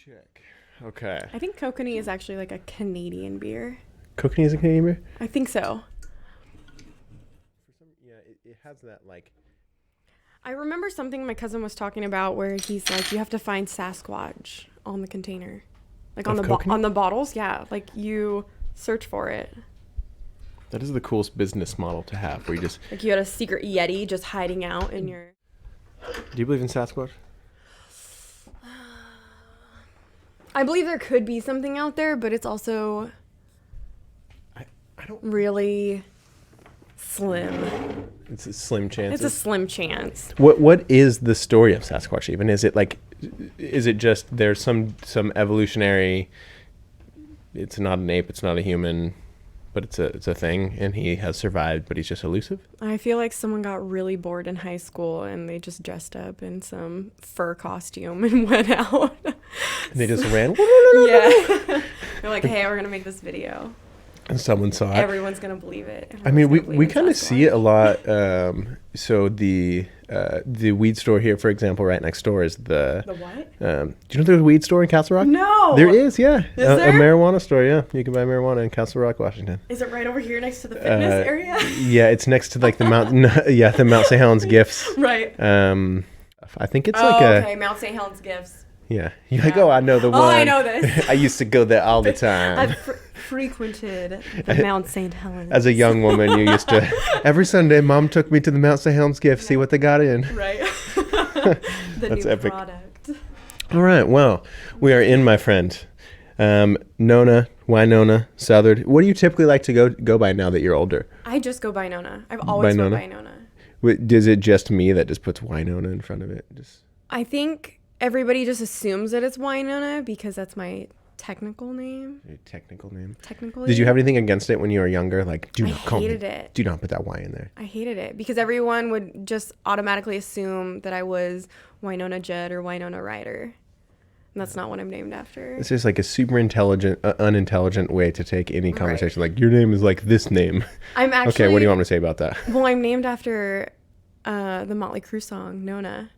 check. Okay. I think Kokanee is actually like a Canadian beer. Kokanee is a Canadian beer? I think so. Yeah, it has that like... I remember something my cousin was talking about where he's like, you have to find Sasquatch on the container. Like on on the bottles, yeah. Like you search for it. That is the coolest business model to have, where you just... Like you had a secret Yeti just hiding out in your... Do you believe in Sasquatch? I believe there could be something out there, but it's also... I don't... really slim. It's a slim chance. It's a slim chance. What is the story of Sasquatch even? Is it like... Is it just there's some evolutionary... It's not an ape, it's not a human... But it's a thing, and he has survived, but he's just elusive? I feel like someone got really bored in high school, and they just dressed up in some fur costume and went out. And they just ran? Yeah. They're like, hey, we're going to make this video. And someone saw it. Everyone's going to believe it. I mean, we kind of see it a lot. So the weed store here, for example, right next door is the... The what? Do you know there's a weed store in Castle Rock? No! There is, yeah. Is there? A marijuana store, yeah. You can buy marijuana in Castle Rock, Washington. Is it right over here next to the fitness area? Yeah, it's next to like the Mount... the Mount St. Helens Gifts. Right. I think it's like okay, Mount St. Helens Gifts. Yeah. You're like, oh, I know the one. Oh, I know this. I used to go there all the time. I've frequented the Mount St. Helens. As a young woman, you used to... Every Sunday, Mom took me to the Mount St. Helens Gift, see what they got in. Right. That's new epic. Product. All right. Well, we are in, my friend. Nona Southard. What do you typically like to go by now that you're older? I just go by Nona. I've always gone by Nona. Is it just me that just puts Winona in front of it? I think everybody just assumes that it's Winona because that's my technical name. Your technical name? Technically. Did you have anything against it when you were younger? Like, I hated it. Do not put that Y in there. I hated it because everyone would just automatically assume that I was Winona Judd or Winona Ryder. And that's not what I'm named after. It's just like a super intelligent, unintelligent way to take any conversation. Right. Like, your name is like this name. I'm actually... Okay, what do you want me to say about that? Well, I'm named after the Motley Crue song, Nona.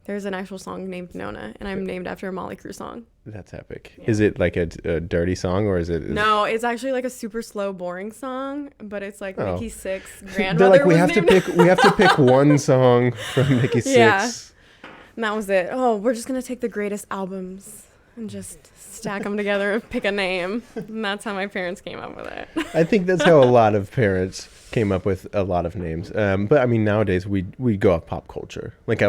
There's an actual song named Nona, and I'm named after a Motley Crue song. That's epic. Yeah. Is it like a dirty song, or is it... No, it's actually like a super slow, boring song, but it's like Nikki Sixx's grandmother. They're like, we have to pick one song from Nikki Sixx. Yeah. And that was it. Oh, we're just going to take the greatest albums and just stack them together and pick a name. And that's how my parents came up with it. I think that's how a lot of parents came up with a lot of names. But I mean, nowadays we go off pop culture. Like,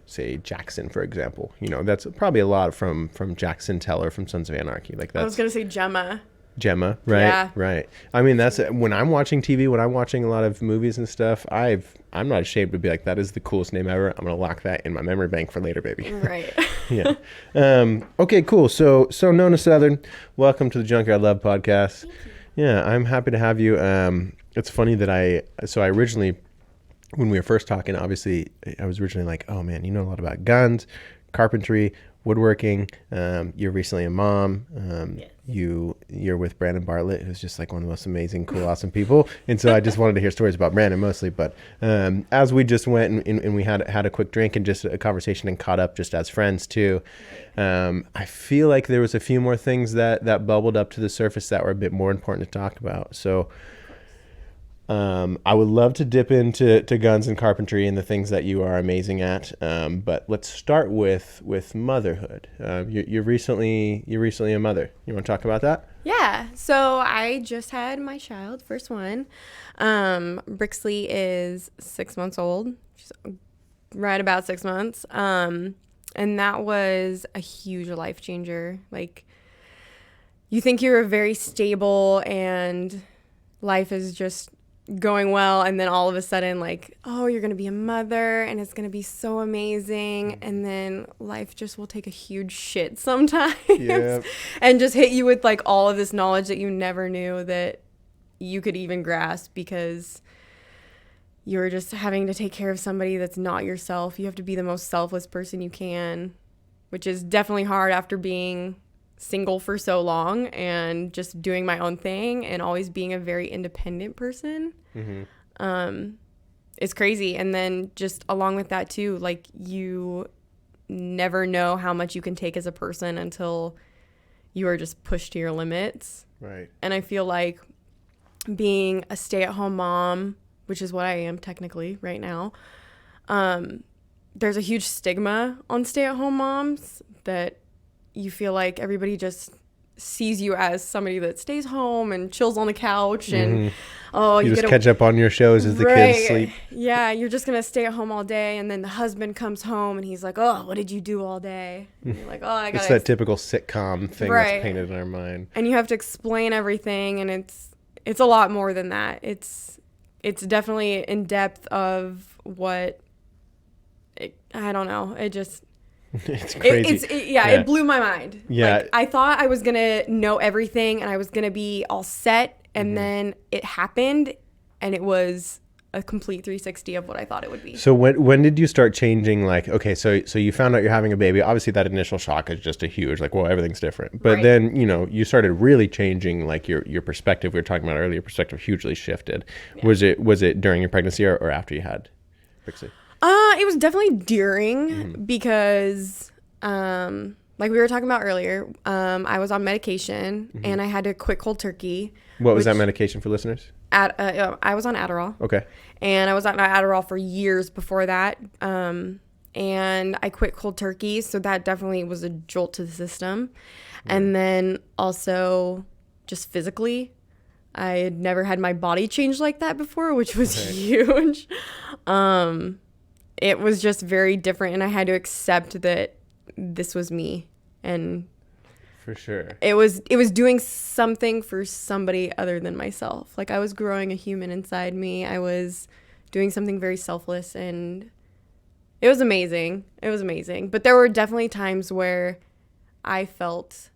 say Jackson, for example. That's probably a lot from Jackson Teller from Sons of Anarchy. Like, that's... I was going to say Gemma, right? Yeah. Right. I mean, that's when I'm watching TV, when I'm watching a lot of movies and stuff, I'm not ashamed to be like, that is the coolest name ever. I'm going to lock that in my memory bank for later, baby. Right. Yeah. Okay, cool. So Nona Southard, welcome to the Junkyard Love podcast. Thank you. Yeah, I'm happy to have you. It's funny that I originally, when we were first talking, obviously, I was originally like, oh man, you know a lot about guns, carpentry, woodworking. You're recently a mom. Yes. You're with Brandon Bartlett, who's just like one of the most amazing, cool, awesome people. And so I just wanted to hear stories about Brandon mostly. But as we just went and we had a quick drink and just a conversation and caught up just as friends too, I feel like there was a few more things that bubbled up to the surface that were a bit more important to talk about. So I would love to dip into guns and carpentry and the things that you are amazing at. But let's start with motherhood. You're recently a mother. You want to talk about that? Yeah. So I just had my child, first one. Brixley is 6 months old. She's right about 6 months. And that was a huge life changer. Like, you think you're very stable and life is just going well, and then all of a sudden, like, oh, you're gonna be a mother and it's gonna be so amazing, and then life just will take a huge shit sometimes. Yep. And just hit you with like all of this knowledge that you never knew that you could even grasp, because you're just having to take care of somebody that's not yourself. You have to be the most selfless person you can, which is definitely hard after being single for so long and just doing my own thing and always being a very independent person. Mm-hmm. It's crazy. And then just along with that too, like, you never know how much you can take as a person until you are just pushed to your limits. Right. And I feel like being a stay-at-home mom, which is what I am technically right now, there's a huge stigma on stay-at-home moms that you feel like everybody just sees you as somebody that stays home and chills on the couch and you just catch up on your shows as the kids sleep. Yeah, you're just gonna stay at home all day, and then the husband comes home and he's like, "Oh, what did you do all day?" And you're like, "Oh, I got." It's that typical sitcom thing that's painted in our mind. And you have to explain everything, and it's a lot more than that. It's definitely in depth of what. I don't know. It just. It's crazy. It blew my mind. Yeah. Like, I thought I was going to know everything and I was going to be all set. And then it happened and it was a complete 360 of what I thought it would be. So when did you start changing? Like, okay, so you found out you're having a baby. Obviously that initial shock is just a huge, like, well, everything's different. But then, you started really changing, like your perspective. We were talking about earlier, your perspective hugely shifted. Yeah. Was it during your pregnancy or after you had Brixie? It was definitely during because, like we were talking about earlier, I was on medication and I had to quit cold turkey. What was that medication for listeners? I was on Adderall. Okay. And I was on Adderall for years before that. And I quit cold turkey. So that definitely was a jolt to the system. And then also just physically, I had never had my body change like that before, which was huge. It was just very different, and I had to accept that this was me, and for sure it was doing something for somebody other than myself. Like, I was growing a human inside me. I was doing something very selfless, and it was amazing. But there were definitely times where I felt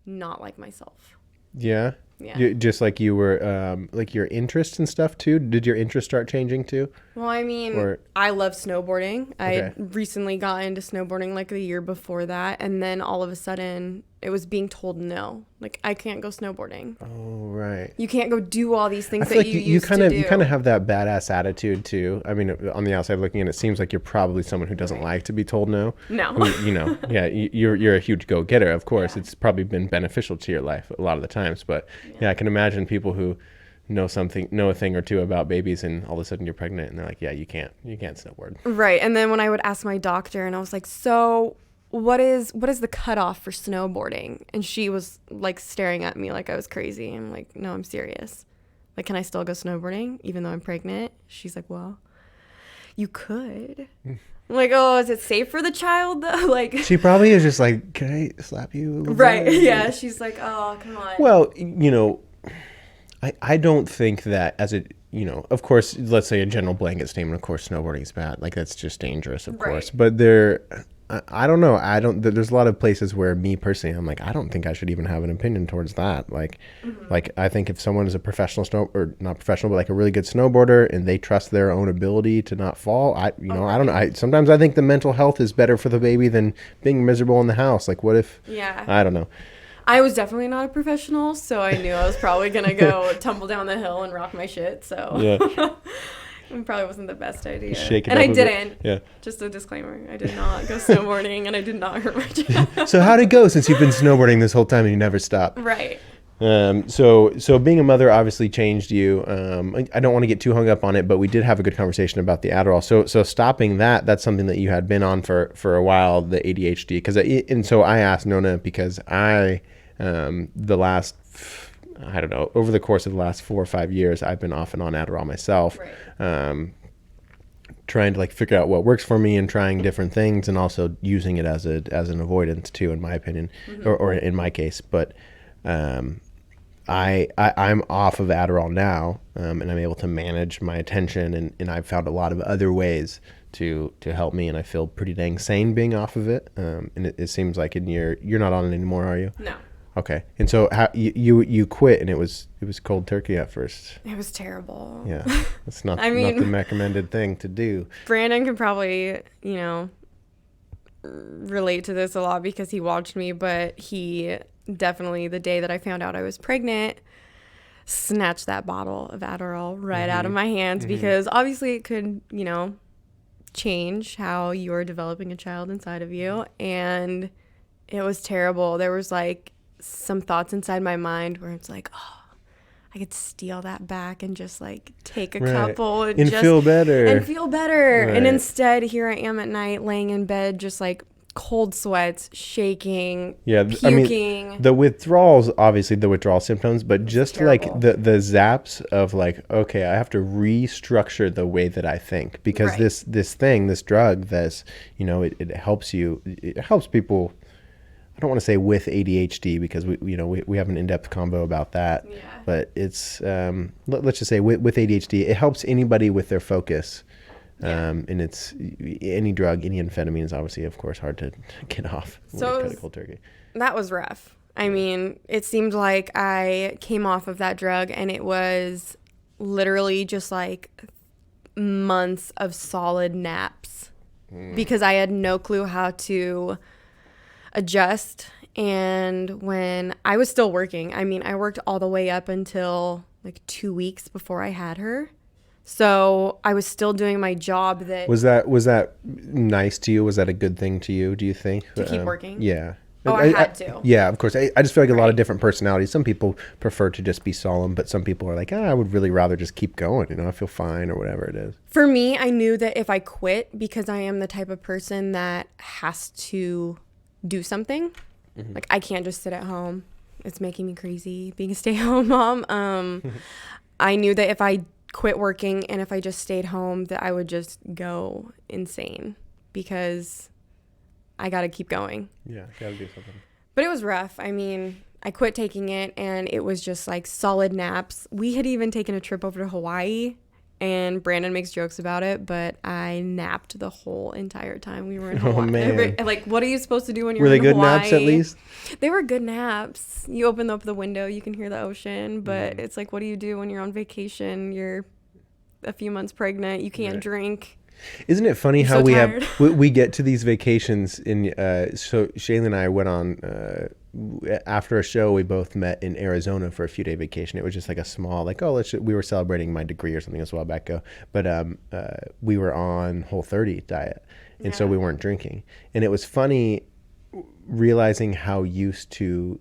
not like myself. Yeah. Yeah. Just like you were, like your interests and stuff too. Did your interests start changing too? Well, I mean, I love snowboarding. I had recently got into snowboarding like the year before that. And then all of a sudden it was being told no. Like, I can't go snowboarding. Oh, right. You can't go do all these things I feel that like you used to do. You kind of have that badass attitude too. I mean, on the outside looking in, it seems like you're probably someone who doesn't like to be told no. No. You're a huge go-getter, of course. Yeah. It's probably been beneficial to your life a lot of the times. But I can imagine people who know a thing or two about babies, and all of a sudden you're pregnant and they're like, yeah, you can't snowboard. Right. And then when I would ask my doctor and I was like, so what is the cutoff for snowboarding? And she was like staring at me like I was crazy. I'm like, no, I'm serious. Like, can I still go snowboarding even though I'm pregnant? She's like, well, you could. I'm like, oh, is it safe for the child though? Like, she probably is just like, can I slap you? Right. Yeah. She's like, oh, come on. Well, I don't think that as a, of course, let's say a general blanket statement, of course, snowboarding is bad. Like, that's just dangerous, of course. But I don't know. There's a lot of places where me personally, I'm like, I don't think I should even have an opinion towards that. Like, like I think if someone is a professional or not professional, but like a really good snowboarder and they trust their own ability to not fall, I don't know. Sometimes I think the mental health is better for the baby than being miserable in the house. Like, what if, I don't know. I was definitely not a professional, so I knew I was probably going to go tumble down the hill and rock my shit. So it probably wasn't the best idea. And I didn't. Yeah. Just a disclaimer. I did not go snowboarding, and I did not hurt my child. So how'd it go since you've been snowboarding this whole time and you never stopped? Right. So being a mother obviously changed you. I don't want to get too hung up on it, but we did have a good conversation about the Adderall. So stopping that's something that you had been on for a while, the ADHD. And so I asked Nona because over the course of the last 4 or 5 years, I've been off and on Adderall myself. Right. Trying to like figure out what works for me and trying different things and also using it as an avoidance too, in my opinion, or in my case. But, I'm off of Adderall now, and I'm able to manage my attention, and I've found a lot of other ways to help me, and I feel pretty dang sane being off of it. And it seems like you're not on it anymore, are you? No. Okay. And so how you quit, and it was cold turkey at first. It was terrible. Yeah. It's not not the recommended thing to do. Brandon can probably, relate to this a lot because he watched me, but he definitely, the day that I found out I was pregnant, snatched that bottle of Adderall right out of my hands because obviously it could, change how you're developing a child inside of you. And it was terrible. There was like some thoughts inside my mind where it's like, oh, I could steal that back and just like take a couple and just feel better. Right. And instead, here I am at night laying in bed, just like cold sweats, shaking, puking. I mean, the withdrawals, obviously the withdrawal symptoms, but just like the zaps of like, okay, I have to restructure the way that I think, because this drug, it helps you, it helps people. I don't want to say with ADHD, because we have an in-depth combo about that, but it's let's just say with ADHD, it helps anybody with their focus. And it's any drug, any amphetamine is obviously, of course, hard to get off. So cut it cold turkey. That was rough. I mean, it seemed like I came off of that drug and it was literally just like months of solid naps because I had no clue how to adjust. And when I was still working, I mean, I worked all the way up until like 2 weeks before I had her. So I was still doing my job. Was that nice to you? Was that a good thing to you, do you think? To keep working? Yeah. Oh, I had to. Yeah, of course. I just feel like a lot of different personalities. Some people prefer to just be solemn, but some people are like, I would really rather just keep going. I feel fine, or whatever it is. For me, I knew that if I quit, because I am the type of person that has to do something. Mm-hmm. Like, I can't just sit at home. It's making me crazy being a stay-at-home mom. I knew that if I quit working and if I just stayed home, that I would just go insane, because I got to keep going. Yeah, got to do something. But it was rough. I mean, I quit taking it and it was just like solid naps. We had even taken a trip over to Hawaii, and Brandon makes jokes about it, but I napped the whole entire time we were in Hawaii. Oh, man. Like, what are you supposed to do when you're in Hawaii? Were they good naps at least? They were good naps. You open up the window, you can hear the ocean, but it's like, what do you do when you're on vacation? You're a few months pregnant. You can't drink. Isn't it funny how we get to these vacations in so Shayla and I went on after a show. We both met in Arizona for a few-day vacation. It was just like a small, like, we were celebrating my degree or something a while back ago, but we were on Whole30 diet, and so we weren't drinking. And it was funny realizing how used to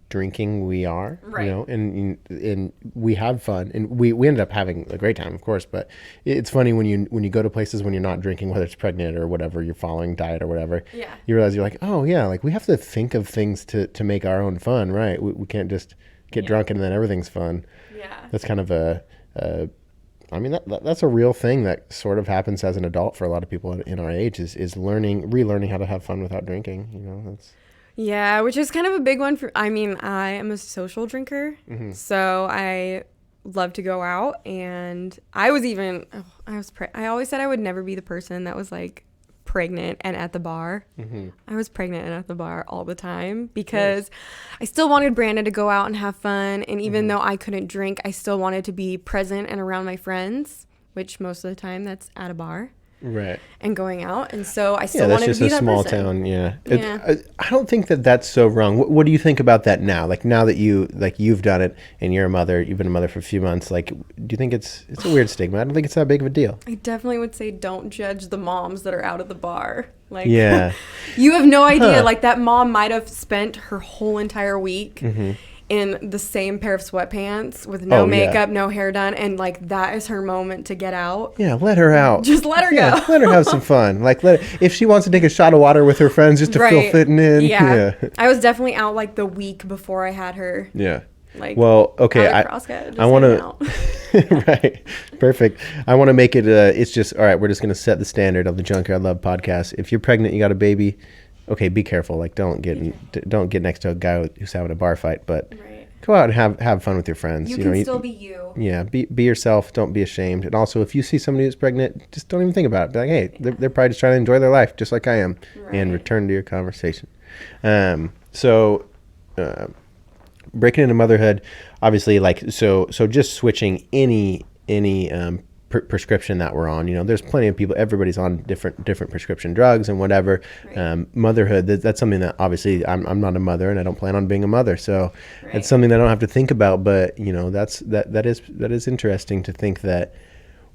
drinking we are, and we have fun, and we ended up having a great time, of course. But it's funny when you go to places when you're not drinking, whether it's pregnant or whatever, you're following diet or whatever. Yeah, you realize you're like, oh yeah, like we have to think of things to make our own fun, right? We can't just get drunk and then everything's fun. Yeah, that's kind of I mean, that's a real thing that sort of happens as an adult for a lot of people in our age, is relearning how to have fun without drinking. That's. Yeah, which is kind of a big one I am a social drinker, so I love to go out, and I always said I would never be the person that was like pregnant and at the bar. I was pregnant and at the bar all the time, because I still wanted Brandon to go out and have fun, and even though I couldn't drink, I still wanted to be present and around my friends, which most of the time that's at a bar. Right. And going out. And so I still wanted to be that person. That's just a small town. Yeah. I don't think that's so wrong. What do you think about that now? Like, now that you've done it and you're a mother, you've been a mother for a few months, like, do you think it's a weird stigma? I don't think it's that big of a deal. I definitely would say don't judge the moms that are out at the bar. Like, you have no idea. Like, that mom might have spent her whole entire week in the same pair of sweatpants with no makeup, no hair done, and like that is her moment to get out. Yeah, let her out. Just let her go. Let her have some fun. Like, if she wants to take a shot of water with her friends just to feel fitting in. Yeah. I was definitely out like the week before I had her. Yeah. Like, well, okay. I want to. Right. Perfect. I want to make it. It's just all right. We're just going to set the standard of the Junkyard Love podcast. If you're pregnant, you got a baby. Okay, be careful. Like, don't get next to a guy who's having a bar fight. But go out and have fun with your friends. You can still be you. Yeah, be yourself. Don't be ashamed. And also, if you see somebody who's pregnant, just don't even think about it. Be like, hey, they're probably just trying to enjoy their life, just like I am, and return to your conversation. So breaking into motherhood, obviously, like so just switching any prescription that we're on, there's plenty of people, everybody's on different prescription drugs and whatever. Motherhood, that's something that obviously I'm not a mother and I don't plan on being a mother, so it's something that I don't have to think about. But that is interesting to think that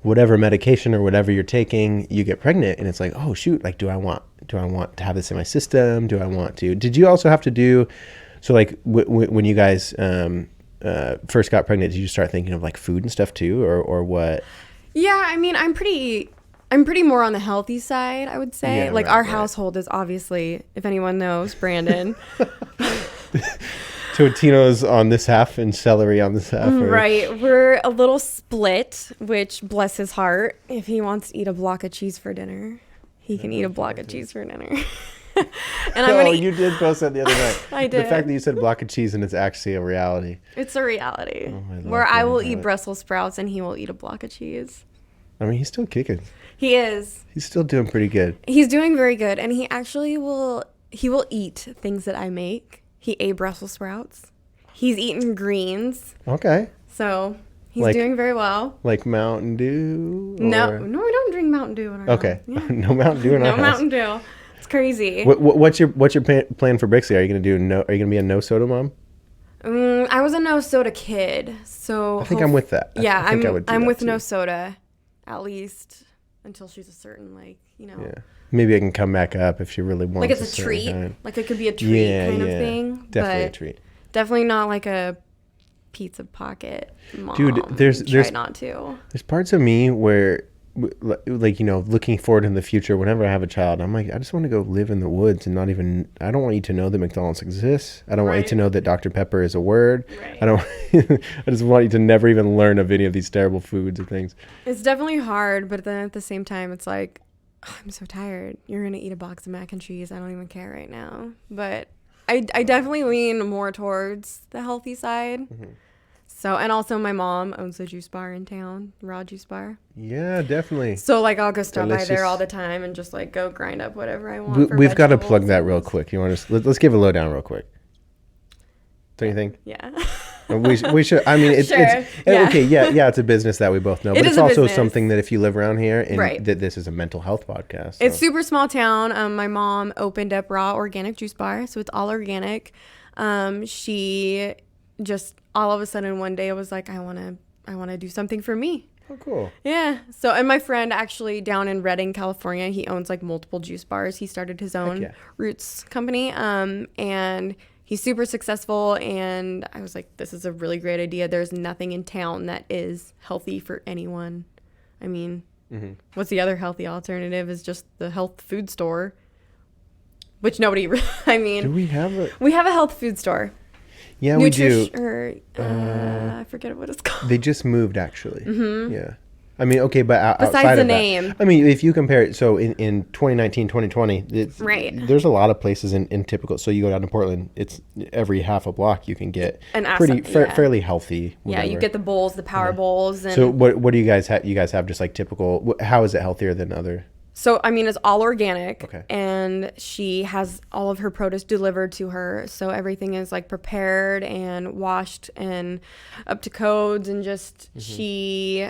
whatever medication or whatever you're taking, you get pregnant, and it's like, oh shoot, like do I want to have this in my system? Do I want to? Did you also have to do so like when you guys first got pregnant? Did you start thinking of like food and stuff too, or what? Yeah, I mean, I'm pretty more on the healthy side, I would say. Yeah, like right, our right. household is obviously, if anyone knows, Brandon. Totino's on this half and celery on this half. Or... Right. We're a little split, which bless his heart. If he wants to eat a block of cheese for dinner, he can eat a block of cheese for dinner. And you did post that the other night. I did. The fact that you said block of cheese and it's actually a reality. It's a reality. Oh, where I will eat Brussels sprouts and he will eat a block of cheese. I mean, he's still kicking. He is. He's still doing pretty good. He's doing very good. And he actually will eat things that I make. He ate Brussels sprouts. He's eaten greens. Okay. So he's doing very well. Like Mountain Dew? No, we don't drink Mountain Dew in our house. Okay. Yeah. No Mountain Dew in our house. No Mountain Dew. It's crazy. What's your plan for Brixley? Are you gonna be a no soda mom? I was a no soda kid, so I think I'm with that. Yeah, I think I would do I'm that with too. no soda, at least until she's a certain Yeah. Maybe I can come back up if she really wants. like it's a treat. Like it could be a treat kind of thing. Definitely but a treat. Definitely not like a pizza pocket mom. Dude, there's not to. There's parts of me where, like, looking forward in the future, whenever I have a child, I'm like, I just want to go live in the woods and not even, I don't want you to know that McDonald's exists. I don't want you to know that Dr. Pepper is a word. Right. I just want you to never even learn of any of these terrible foods or things. It's definitely hard, but then at the same time, it's like, I'm so tired. You're going to eat a box of mac and cheese. I don't even care right now. But I definitely lean more towards the healthy side. Mm-hmm. So, and also my mom owns a juice bar in town, raw juice bar. Yeah, definitely. So like I'll go stop by there all the time and just like go grind up whatever I want. We've got to plug that real quick. You want to let's give a lowdown real quick. Don't you think? Yeah. We should. I mean, it's okay. Yeah, it's a business that we both know, but it's also business. Something that if you live around here, and that this is a mental health podcast. So. It's super small town. My mom opened up raw organic juice bar, so it's all organic. She just all of a sudden one day was like, I want to do something for me. Oh, cool. Yeah. So, and my friend actually down in Redding, California, he owns like multiple juice bars. He started his own Roots company, and he's super successful. And I was like, this is a really great idea. There's nothing in town that is healthy for anyone. I mean, what's the other healthy alternative is just the health food store, which nobody, I mean. Do we have a? We have a health food store. Yeah, we do. I forget what it's called. They just moved, actually. Mm-hmm. Yeah. I mean, okay, but outside besides the of name. That, I mean, if you compare it, so in 2019, 2020, there's a lot of places in typical, so you go down to Portland, it's every half a block you can get fairly healthy. Whatever. Yeah, you get the bowls, the power bowls. And so what do you guys have? You guys have just like typical, how is it healthier than other? So, I mean, it's all organic. Okay. And she has all of her produce delivered to her. So everything is like prepared and washed and up to codes. And just she,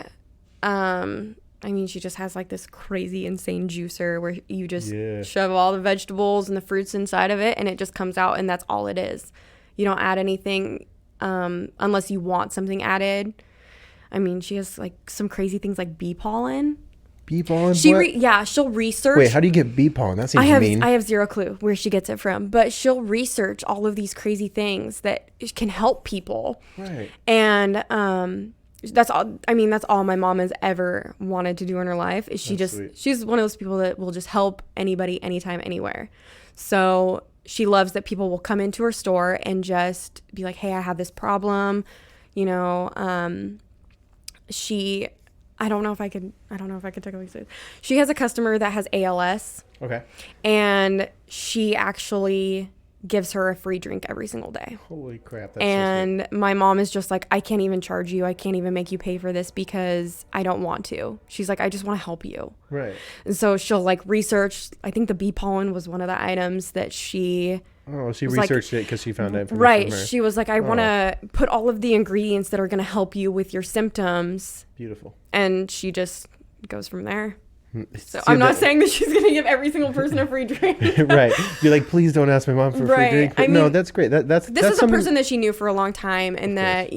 she just has like this crazy, insane juicer where you just shove all the vegetables and the fruits inside of it and it just comes out and that's all it is. You don't add anything unless you want something added. I mean, she has like some crazy things like bee pollen. Bee pollen? She'll research. Wait, how do you get bee pollen? That seems mean. I have zero clue where she gets it from, but she'll research all of these crazy things that can help people. Right. And that's all. I mean, that's all my mom has ever wanted to do in her life. Is she's one of those people that will just help anybody, anytime, anywhere. So she loves that people will come into her store and just be like, "Hey, I have this problem," I don't know if I could technically say it. She has a customer that has ALS. Okay. And she actually gives her a free drink every single day. Holy crap. That's and so sweet. My mom is just like, I can't even charge you. I can't even make you pay for this because I don't want to. She's like, I just want to help you. Right. And so she'll like research. I think the bee pollen was one of the items that she... Oh, she researched it because she found out. Right. She was like, I want to put all of the ingredients that are going to help you with your symptoms. Beautiful. And she just goes from there. So I'm not saying that she's going to give every single person a free drink. Right. You're like, please don't ask my mom for a free drink. But no, that's great. This is a person that she knew for a long time and that,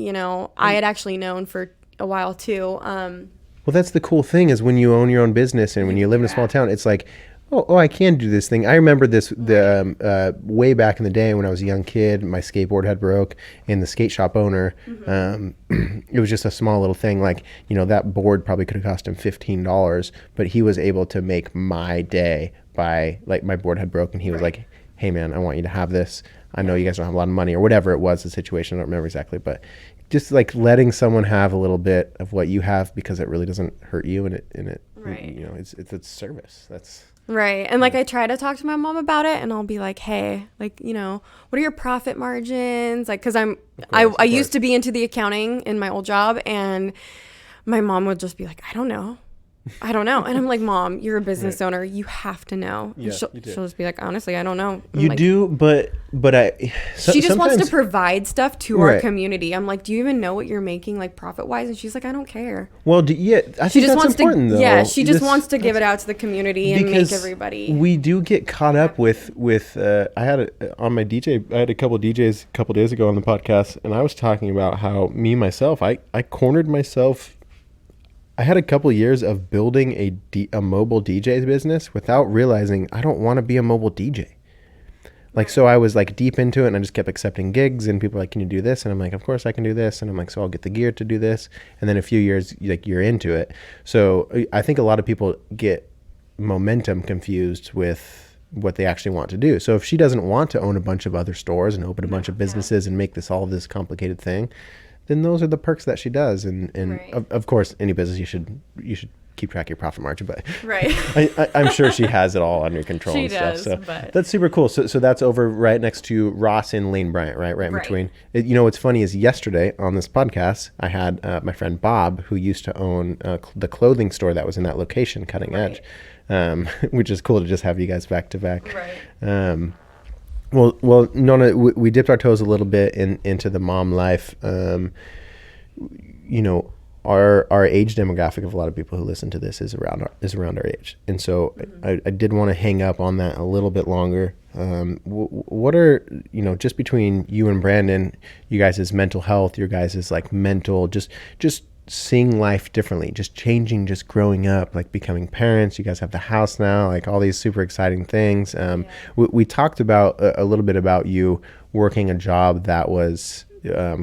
I had actually known for a while too. Well, Well, that's the cool thing is when you own your own business and when you live in a small town, it's like, oh, I can do this thing. I remember this way back in the day when I was a young kid. My skateboard had broke, and the skate shop owner, it was just a small little thing. Like, you know, that board probably could have cost him $15, but he was able to make my day by, like, my board had broken. He was like, hey, man, I want you to have this. I know you guys don't have a lot of money, or whatever it was, the situation. I don't remember exactly, but just like letting someone have a little bit of what you have because it really doesn't hurt you, and it you know, it's service. That's right. And like I try to talk to my mom about it, and I'll be like, hey, like, you know, what are your profit margins? Like, because I used to be into the accounting in my old job, and my mom would just be like, I don't know. And I'm like, Mom, you're a business owner. You have to know. Yeah, she'll just be like, honestly, I don't know. You like, do, but she just wants to provide stuff to our community. I'm like, do you even know what you're making, like, profit wise? And she's like, I don't care. Well, I think that's important, though. Yeah, she just wants to give it out to the community and make everybody. We do get caught up with I had a couple of DJs a couple of days ago on the podcast, and I was talking about how myself, I cornered myself. I had a couple of years of building a mobile DJ business without realizing I don't want to be a mobile DJ. Like, so I was like deep into it, and I just kept accepting gigs, and people were like, can you do this? And I'm like, of course I can do this. And I'm like, so I'll get the gear to do this. And then a few years, like, you're into it. So I think a lot of people get momentum confused with what they actually want to do. So if she doesn't want to own a bunch of other stores and open a bunch of businesses and make this all this complicated thing, then those are the perks that she does. And of course, any business you should keep track of your profit margin, but I'm sure she has it all under control and stuff. So that's super cool. So that's over right next to Ross and Lane Bryant, right in between. You know, what's funny is yesterday on this podcast, I had my friend Bob, who used to own the clothing store that was in that location, Cutting Edge, which is cool to just have you guys back to back. Well, Nona, we dipped our toes a little bit into the mom life. You know, our age demographic of a lot of people who listen to this is around our age, and so I did want to hang up on that a little bit longer. What are, you know, just between you and Brandon, you guys' mental health, your guys' like mental, just seeing life differently, just changing, just growing up, like becoming parents. You guys have the house now, like all these super exciting things. We talked about a little bit about you working a job that was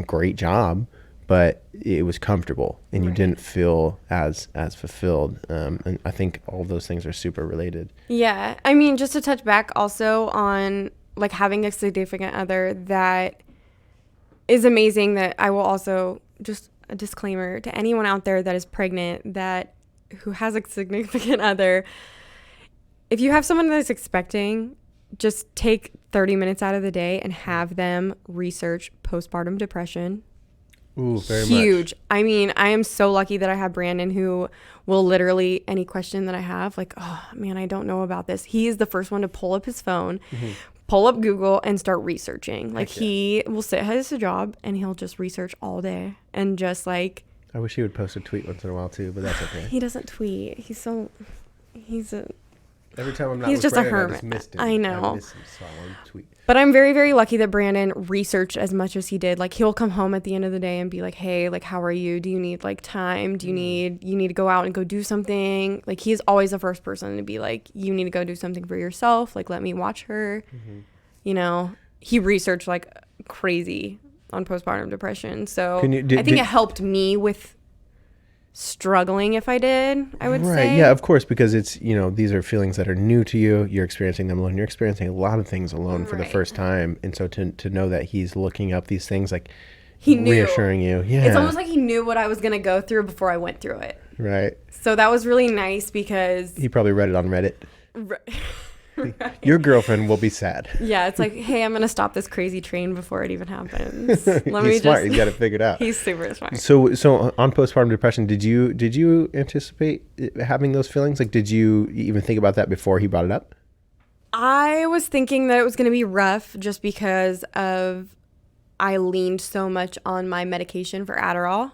great job, but it was comfortable and you didn't feel as fulfilled. And I think all of those things are super related. Yeah. I mean, just to touch back also on like having a significant other, that is amazing. That I will also just a disclaimer to anyone out there that is pregnant, who has a significant other. If you have someone that is expecting, just take 30 minutes out of the day and have them research postpartum depression. Ooh, very huge. much. I mean, I am so lucky that I have Brandon, who will literally, any question that I have, like, oh man, I don't know about this. He is the first one to pull up his phone, pull up Google and start researching. Like, he will sit at his job and he'll just research all day and just like. I wish he would post a tweet once in a while too, but that's okay. He doesn't tweet. Every time I'm not he's with just Brandon, a hermit. I just missed him. I know. I miss him, so I won't tweet. But I'm very, very lucky that Brandon researched as much as he did. Like, he'll come home at the end of the day and be like, hey, like, how are you? Do you need like time? Do you need to go out and go do something? Like, he's always the first person to be like, you need to go do something for yourself. Like, let me watch her. You know, he researched like crazy on postpartum depression. So I think it helped me with struggling if I did, I would say. Yeah, of course, because it's, you know, these are feelings that are new to you. You're experiencing them alone. You're experiencing a lot of things alone for the first time. And so to know that he's looking up these things, like, he knew, reassuring you. Yeah. It's almost like he knew what I was going to go through before I went through it. Right. So that was really nice because he probably read it on Reddit. Your girlfriend will be sad. Yeah, it's like, hey, I'm gonna stop this crazy train before it even happens. He's smart. He's got it figured out. He's super smart. So on postpartum depression, did you anticipate having those feelings? Like, did you even think about that before he brought it up? I was thinking that it was gonna be rough just because I leaned so much on my medication for Adderall.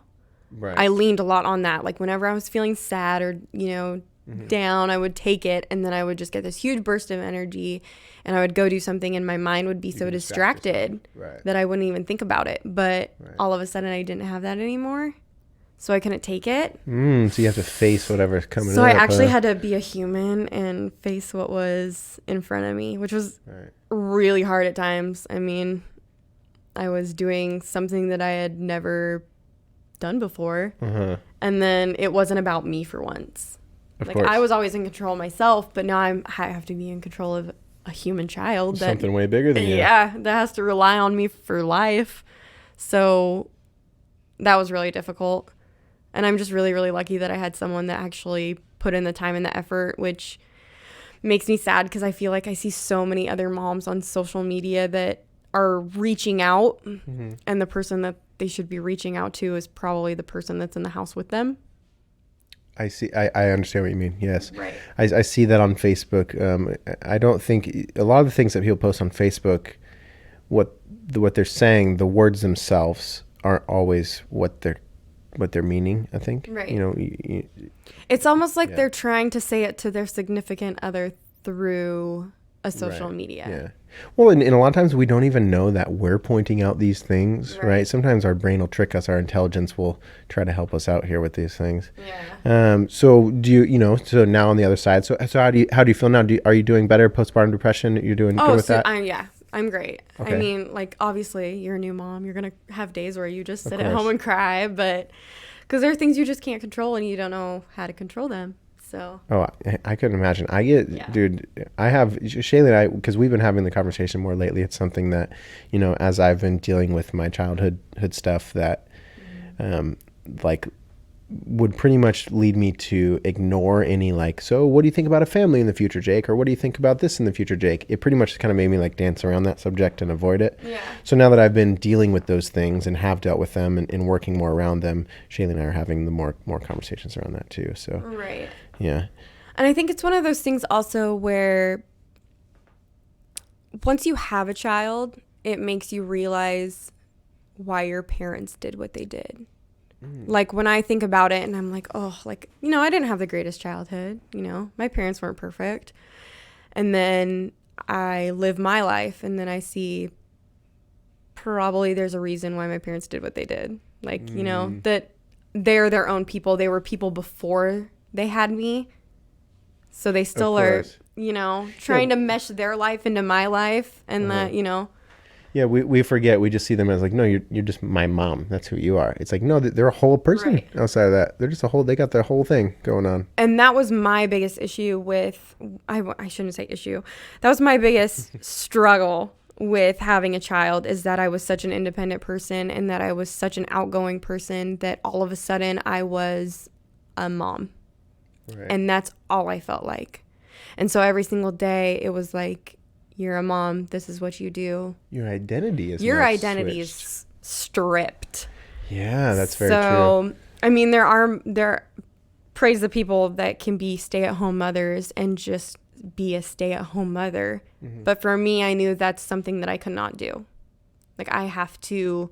Right. I leaned a lot on that. Like, whenever I was feeling sad or, you know, down, I would take it, and then I would just get this huge burst of energy, and I would go do something, and my mind would be so distracted that I wouldn't even think about it. But all of a sudden I didn't have that anymore. so I couldn't take it. So you have to face whatever's coming up. So I actually had to be a human and face what was in front of me, which was really hard at times. I mean, I was doing something that I had never done before. And then it wasn't about me for once. Of course. I was always in control myself, but now I have to be in control of a human child. Something way bigger than you. Yeah, that has to rely on me for life. So that was really difficult. And I'm just really, really lucky that I had someone that actually put in the time and the effort, which makes me sad because I feel like I see so many other moms on social media that are reaching out, and the person that they should be reaching out to is probably the person that's in the house with them. I see. I understand what you mean. Yes. Right. I see that on Facebook. I don't think a lot of the things that people post on Facebook, what they're saying, the words themselves aren't always what they're meaning, I think. Right. You know, it's almost like they're trying to say it to their significant other through a social media. Yeah. Well, and a lot of times we don't even know that we're pointing out these things, right? Sometimes our brain will trick us. Our intelligence will try to help us out here with these things. Yeah. So do you, so now on the other side, so how do you feel now? Are you doing better postpartum depression? You're doing good with that? I'm great. Okay. I mean, like, obviously you're a new mom. You're going to have days where you just sit at course. home and cry, but because there are things you just can't control and you don't know how to control them. So. Oh, I couldn't imagine. Dude, I have Shaylee and I, because we've been having the conversation more lately. It's something that, as I've been dealing with my childhood stuff that, like, would pretty much lead me to ignore any so what do you think about a family in the future, Jake? Or what do you think about this in the future, Jake? It pretty much kind of made me dance around that subject and avoid it. Yeah. So now that I've been dealing with those things and have dealt with them and working more around them, Shaylee and I are having the more conversations around that too. So Right. Yeah. And I think it's one of those things also where once you have a child, it makes you realize why your parents did what they did. Like, when I think about it and I'm like, oh, I didn't have the greatest childhood. My parents weren't perfect. And then I live my life and then I see probably there's a reason why my parents did what they did. That they're their own people. They were people before they had me. So they still are, trying to mesh their life into my life and that. Yeah, we forget. We just see them as no, you're just my mom. That's who you are. It's no, they're a whole person outside of that. They're just they got their whole thing going on. And that was my biggest issue with, I shouldn't say issue. That was my biggest struggle with having a child, is that I was such an independent person and that I was such an outgoing person that all of a sudden I was a mom. Right. And that's all I felt like. And so every single day it was you're a mom. This is what you do. Your identity is stripped. Yeah, that's very true. So, I mean, there praise the people that can be stay-at-home mothers and just be a stay-at-home mother. Mm-hmm. But for me, I knew that's something that I could not do. I have to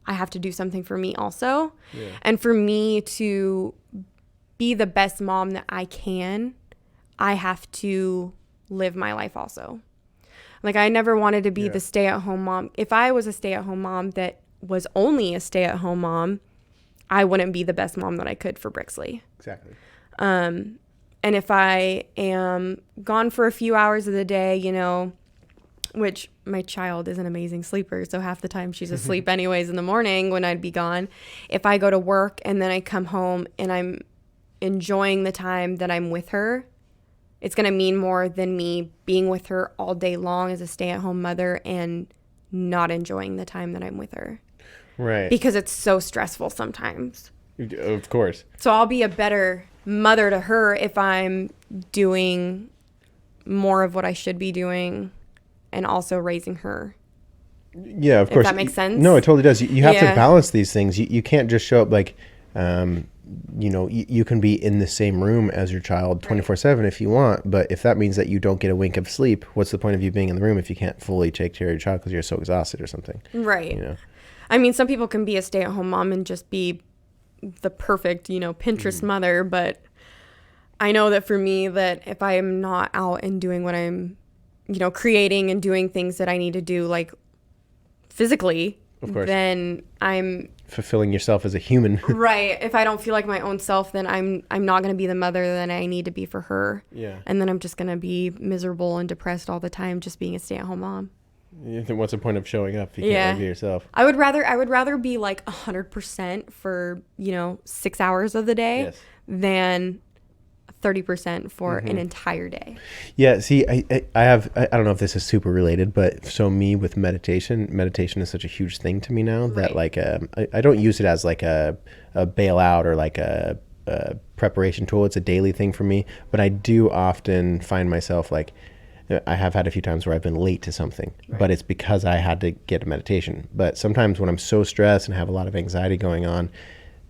do something for me also. Yeah. And for me to be the best mom that I can, I have to live my life also. I never wanted to be the stay-at-home mom. If I was a stay-at-home mom that was only a stay-at-home mom, I wouldn't be the best mom that I could for Brixley. Exactly. And if I am gone for a few hours of the day, which my child is an amazing sleeper, so half the time she's asleep anyways in the morning when I'd be gone. If I go to work and then I come home and I'm enjoying the time that I'm with her, it's going to mean more than me being with her all day long as a stay-at-home mother and not enjoying the time that I'm with her. Right. Because it's so stressful sometimes. Of course. So I'll be a better mother to her if I'm doing more of what I should be doing and also raising her. Yeah, of course. If that makes sense? No, it totally does. You have to balance these things. You can't just show up you can be in the same room as your child 24/7 if you want, but if that means that you don't get a wink of sleep, what's the point of you being in the room if you can't fully take care of your child because you're so exhausted or something? Right. I mean, some people can be a stay-at-home mom and just be the perfect, Pinterest mother, but I know that for me, that if I am not out and doing what I'm, creating and doing things that I need to do, physically, Of course. then I'm fulfilling yourself as a human. right. If I don't feel like my own self, then I'm not going to be the mother that I need to be for her. Yeah. And then I'm just going to be miserable and depressed all the time just being a stay-at-home mom. Then what's the point of showing up if you can't be yourself? I would rather be like 100% for, 6 hours of the day than 30% for an entire day. Yeah. See, I don't know if this is super related, but so me with meditation is such a huge thing to me now that like, I don't use it as like a bailout or like a preparation tool. It's a daily thing for me, but I do often find myself like, I have had a few times where I've been late to something, but it's because I had to get a meditation. But sometimes when I'm so stressed and have a lot of anxiety going on,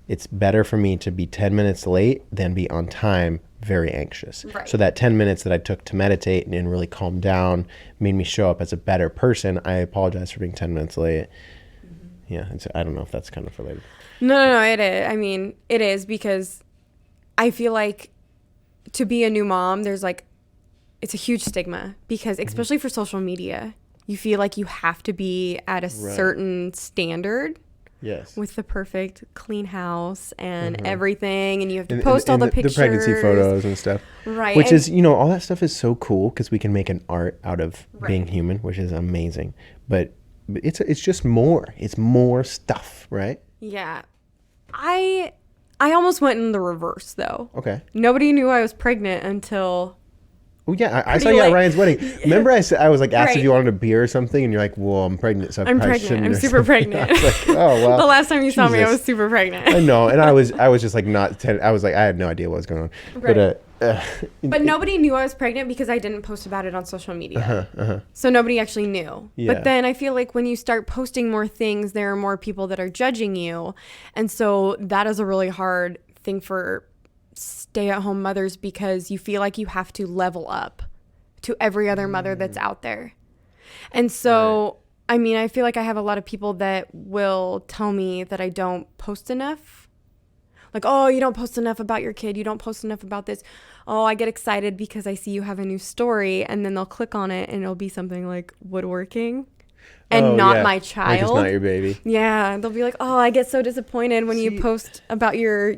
it's better for me to be 10 minutes late than be on time, very anxious. Right. So that 10 minutes that I took to meditate and really calm down made me show up as a better person. I apologize for being 10 minutes late. Yeah. I don't know if that's kind of related. No, it is. I mean, it is because I feel like to be a new mom, there's like, it's a huge stigma because especially for social media, you feel like you have to be at a certain standard. Yes. With the perfect clean house and everything, and you have to post all the pictures. The pregnancy photos and stuff. Right. Which is, all that stuff is so cool because we can make an art out of being human, which is amazing. But it's just more. It's more stuff, right? Yeah. I almost went in the reverse, though. Okay. Nobody knew I was pregnant until... Oh, yeah. I saw you at Ryan's wedding. Remember I was like, asked if you wanted a beer or something, and you're like, well, I'm pregnant, so I'm pregnant. I'm super pregnant. I was like, oh, wow. The last time you saw me, I was super pregnant. I know. And I was just like I was like, I had no idea what was going on. Right. But nobody knew I was pregnant because I didn't post about it on social media. So nobody actually knew. Yeah. But then I feel like when you start posting more things, there are more people that are judging you. And so that is a really hard thing for stay-at-home mothers because you feel like you have to level up to every other mother that's out there. And so, I mean, I feel like I have a lot of people that will tell me that I don't post enough. Like, oh, you don't post enough about your kid. You don't post enough about this. Oh, I get excited because I see you have a new story. And then they'll click on it and it'll be something like woodworking and not my child. Like it's not your baby. Yeah. They'll be like, oh, I get so disappointed when you post about your,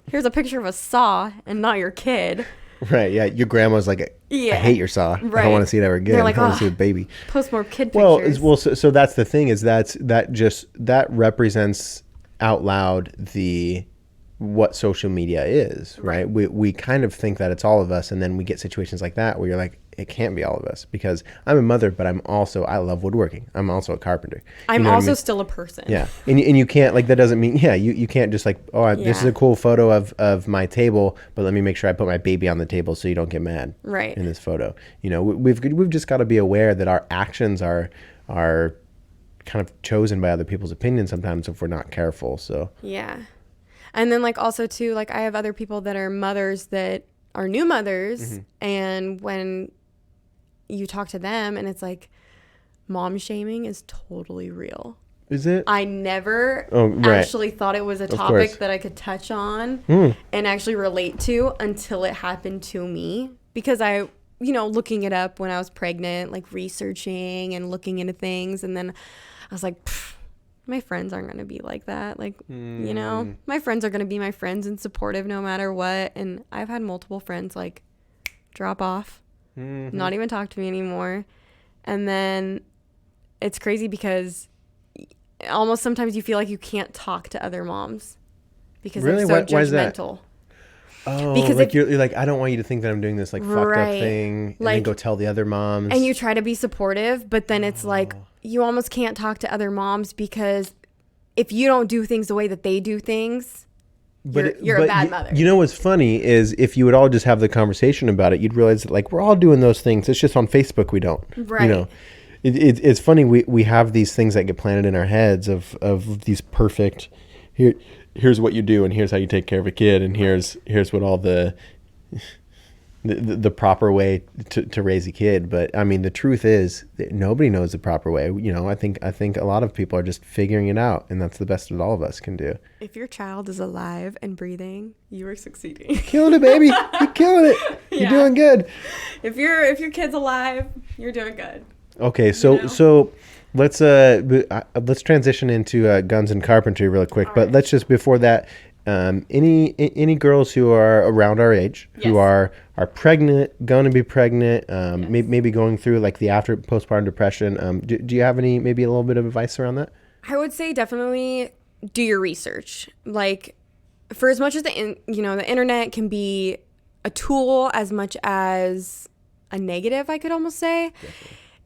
here's a picture of a saw and not your kid. Right, yeah. Your grandma's like, I hate your saw. Right. I don't want to see it ever again. Like, I want to see a baby. Post more kid pictures. Well, so that's the thing is that represents out loud what social media is, right? We kind of think that it's all of us, and then we get situations like that where you're like, it can't be all of us because I'm a mother, but I love woodworking. I'm also a carpenter. I'm also still a person. Yeah. And you can't, like, that doesn't mean, you can't just like, this is a cool photo of my table, but let me make sure I put my baby on the table so you don't get mad in this photo. We've just got to be aware that our actions are kind of chosen by other people's opinions sometimes if we're not careful. So yeah. And then like also too, like I have other people that are mothers that are new mothers, and when you talk to them and it's like mom shaming is totally real. Is it? I never actually thought it was a topic that I could touch on and actually relate to until it happened to me, because I, looking it up when I was pregnant, like researching and looking into things, and then I was like, my friends aren't going to be like that. Like, my friends are going to be my friends and supportive no matter what. And I've had multiple friends like drop off, not even talk to me anymore. And then it's crazy because almost sometimes you feel like you can't talk to other moms because they're so judgmental. Oh, because like you're like, I don't want you to think that I'm doing this like fucked up thing, and then go tell the other moms. And you try to be supportive, but then it's like you almost can't talk to other moms because if you don't do things the way that they do things, you're a bad mother. You know what's funny is if you would all just have the conversation about it, you'd realize that like we're all doing those things. It's just on Facebook we don't. Right. It's funny we have these things that get planted in our heads of these perfect here's what you do and here's how you take care of a kid and here's what all the proper way to raise a kid. But I mean the truth is that nobody knows the proper way. I think a lot of people are just figuring it out, and that's the best that all of us can do. If your child is alive and breathing, you are succeeding. You're killing it, baby. You're killing it. You're doing good. If your kid's alive, you're doing good. Okay, so let's transition into guns and carpentry real quick. But let's just before that, any girls who are around our age who are pregnant, going to be pregnant, maybe going through like the after postpartum depression. Do you have any maybe a little bit of advice around that? I would say definitely do your research. Like, for as much as the internet can be a tool as much as a negative, I could almost say,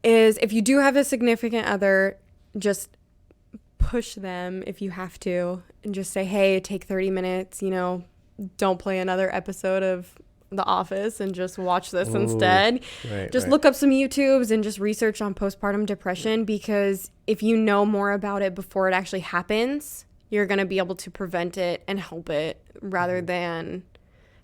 is if you do have a significant other, just push them if you have to and just say, hey, take 30 minutes, don't play another episode of The Office and just watch this instead. Just look up some YouTubes and just research on postpartum depression, because if you know more about it before it actually happens, you're going to be able to prevent it and help it rather than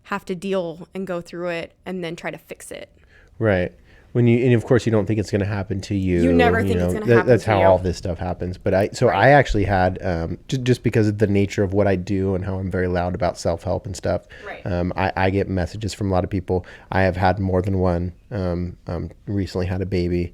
have to deal and go through it and then try to fix it. Right. And of course you don't think it's going to happen to you. You never think it's going to happen that's to how you. all this stuff happens. But I actually had, just because of the nature of what I do and how I'm very loud about self-help and stuff. Right. I get messages from a lot of people. I have had more than one, recently had a baby,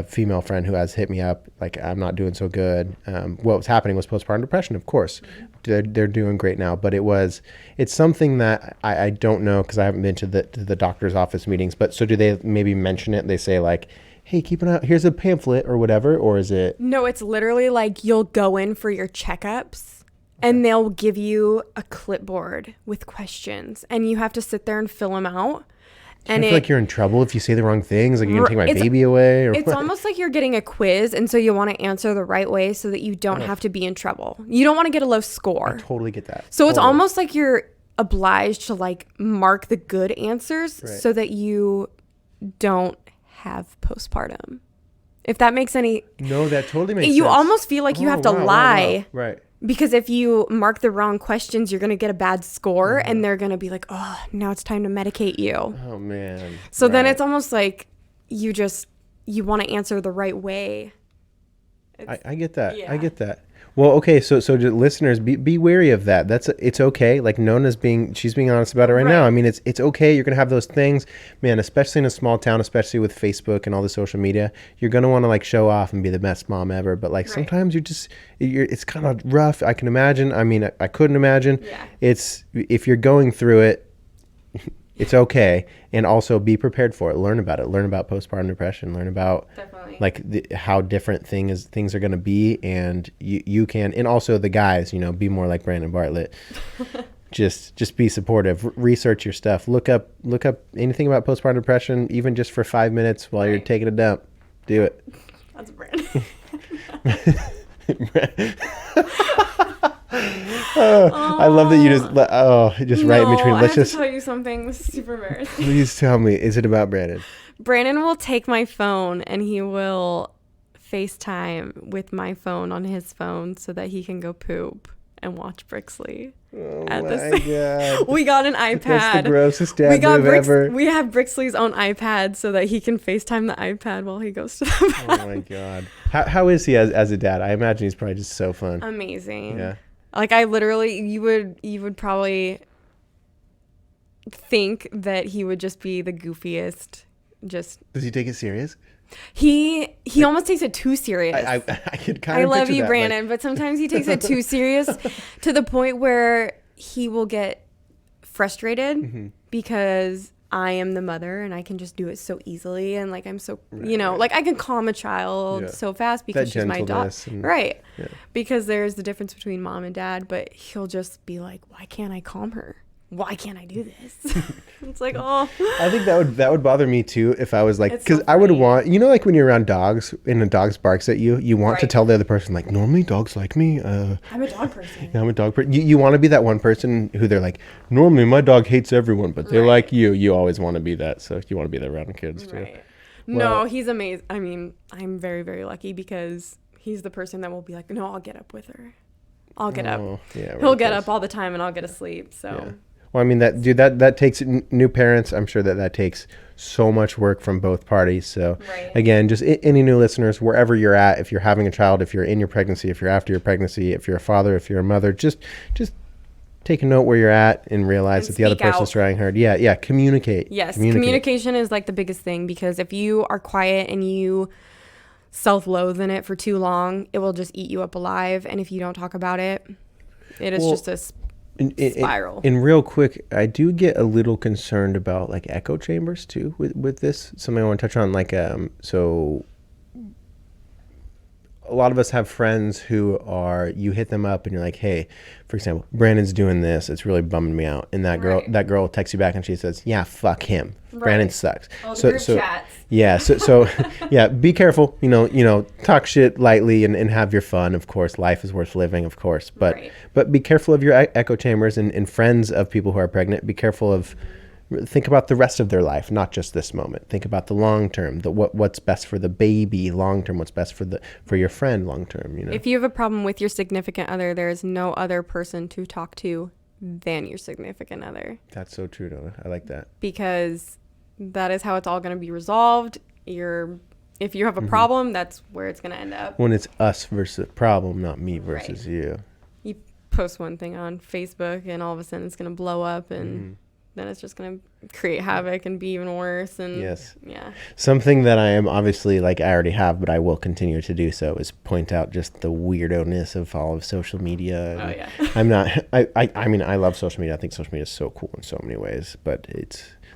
female friend who has hit me up like, I'm not doing so good. What was happening was postpartum depression, of course. They're doing great now, but it's something that I don't know, because I haven't been to the doctor's office meetings. But so do they maybe mention it? They say like, hey, keep an eye, here's a pamphlet or whatever, or is it? No, it's literally like you'll go in for your checkups and they'll give you a clipboard with questions and you have to sit there and fill them out. And I feel like you're in trouble if you say the wrong things, like you're going to take my baby away? Or it's what? almost like you're getting a quiz, and so you want to answer the right way so that you don't have to be in trouble. You don't want to get a low score. I totally get that. So it's almost like you're obliged to like mark the good answers so that you don't have postpartum. If that makes any... No, that totally makes sense. You almost feel like you have to lie. Wow. Right. Because if you mark the wrong questions, you're going to get a bad score and they're going to be like, oh, now it's time to medicate you. Oh, man. So then it's almost like you want to answer the right way. I get that. Yeah. I get that. Well, okay. So listeners, be wary of that. It's okay. Like she's being honest about it right now. I mean, it's okay. You're going to have those things, man, especially in a small town, especially with Facebook and all the social media, you're going to want to like show off and be the best mom ever. But like sometimes it's kind of rough. I can imagine. I mean, I couldn't imagine. Yeah. If you're going through it, it's okay. And also be prepared for it. Learn about it. Learn about postpartum depression. Learn about like how different things are going to be. And you can, and also the guys, be more like Brandon Bartlett. just be supportive. Research your stuff. Look up anything about postpartum depression, even just for 5 minutes while you're taking a dump. Do it. That's Brandon. I love that you just right in between. Let's just tell you something super embarrassing. Please tell me, is it about Brandon? Brandon will take my phone and he will FaceTime with my phone on his phone so that he can go poop and watch Brixley. Oh my God. We got an iPad. That's the grossest dad move ever. We have Brixley's own iPad so that he can FaceTime the iPad while he goes to the bathroom. Oh my God. How is he as a dad? I imagine he's probably just so fun. Amazing. Yeah. Like I literally, you would probably think that he would just be the goofiest. Does he take it serious? He almost takes it too serious. I could kind of. I love you, Brandon, but sometimes he takes it too serious to the point where he will get frustrated because I am the mother and I can just do it so easily, and like I'm so like I can calm a child so fast because she's my daughter, because there's the difference between mom and dad. But he'll just be like, why can't I calm her? Why can't I do this? It's like, oh. I think that would bother me too if I was like, because I would want, like when you're around dogs and a dog barks at you, you want to tell the other person like, normally dogs like me. I'm a dog person. I'm a dog person. You want to be that one person who they're like, normally my dog hates everyone, but they like you. You always want to be that. So you want to be that around kids too. Right. No, he's amazing. I mean, I'm very, very lucky because he's the person that will be like, no, I'll get up with her. I'll get up. Yeah, he'll get up all the time and I'll get asleep. So. Yeah. Well, I mean, that takes new parents. I'm sure that takes so much work from both parties. So again, just any new listeners, wherever you're at, if you're having a child, if you're in your pregnancy, if you're after your pregnancy, if you're a father, if you're a mother, just take a note where you're at and realize that the other person's trying hard. Yeah. Communicate. Yes. Communication is like the biggest thing, because if you are quiet and you self-loathe in it for too long, it will just eat you up alive. And if you don't talk about it, it is just a spiral. And real quick, I do get a little concerned about like echo chambers too with this. Something I want to touch on, like so a lot of us have friends who are, you hit them up and you're like, hey, for example, Brandon's doing this, it's really bumming me out, and that girl texts you back and she says, yeah, fuck him, Brandon sucks. All the group chats. Yeah, so yeah, be careful, you know, talk shit lightly and have your fun. Of course, life is worth living, of course, but be careful of your echo chambers, and friends of people who are pregnant, be careful of, think about the rest of their life, not just this moment. Think about the long term, what's best for the baby long term, what's best for your friend long term. You know, if you have a problem with your significant other, there is no other person to talk to than your significant other. That's so true, Nona. I like that, because that is how it's all going to be resolved. If you have a problem, that's where it's going to end up. When it's us versus the problem, not me versus you. You post one thing on Facebook and all of a sudden it's going to blow up, and then it's just going to create havoc and be even worse. And yes. Yeah. Something that I am obviously, like I already have, but I will continue to do so, is point out just the weirdo-ness of all of social media. Oh, yeah. I'm not, I mean, I love social media. I think social media is so cool in so many ways, but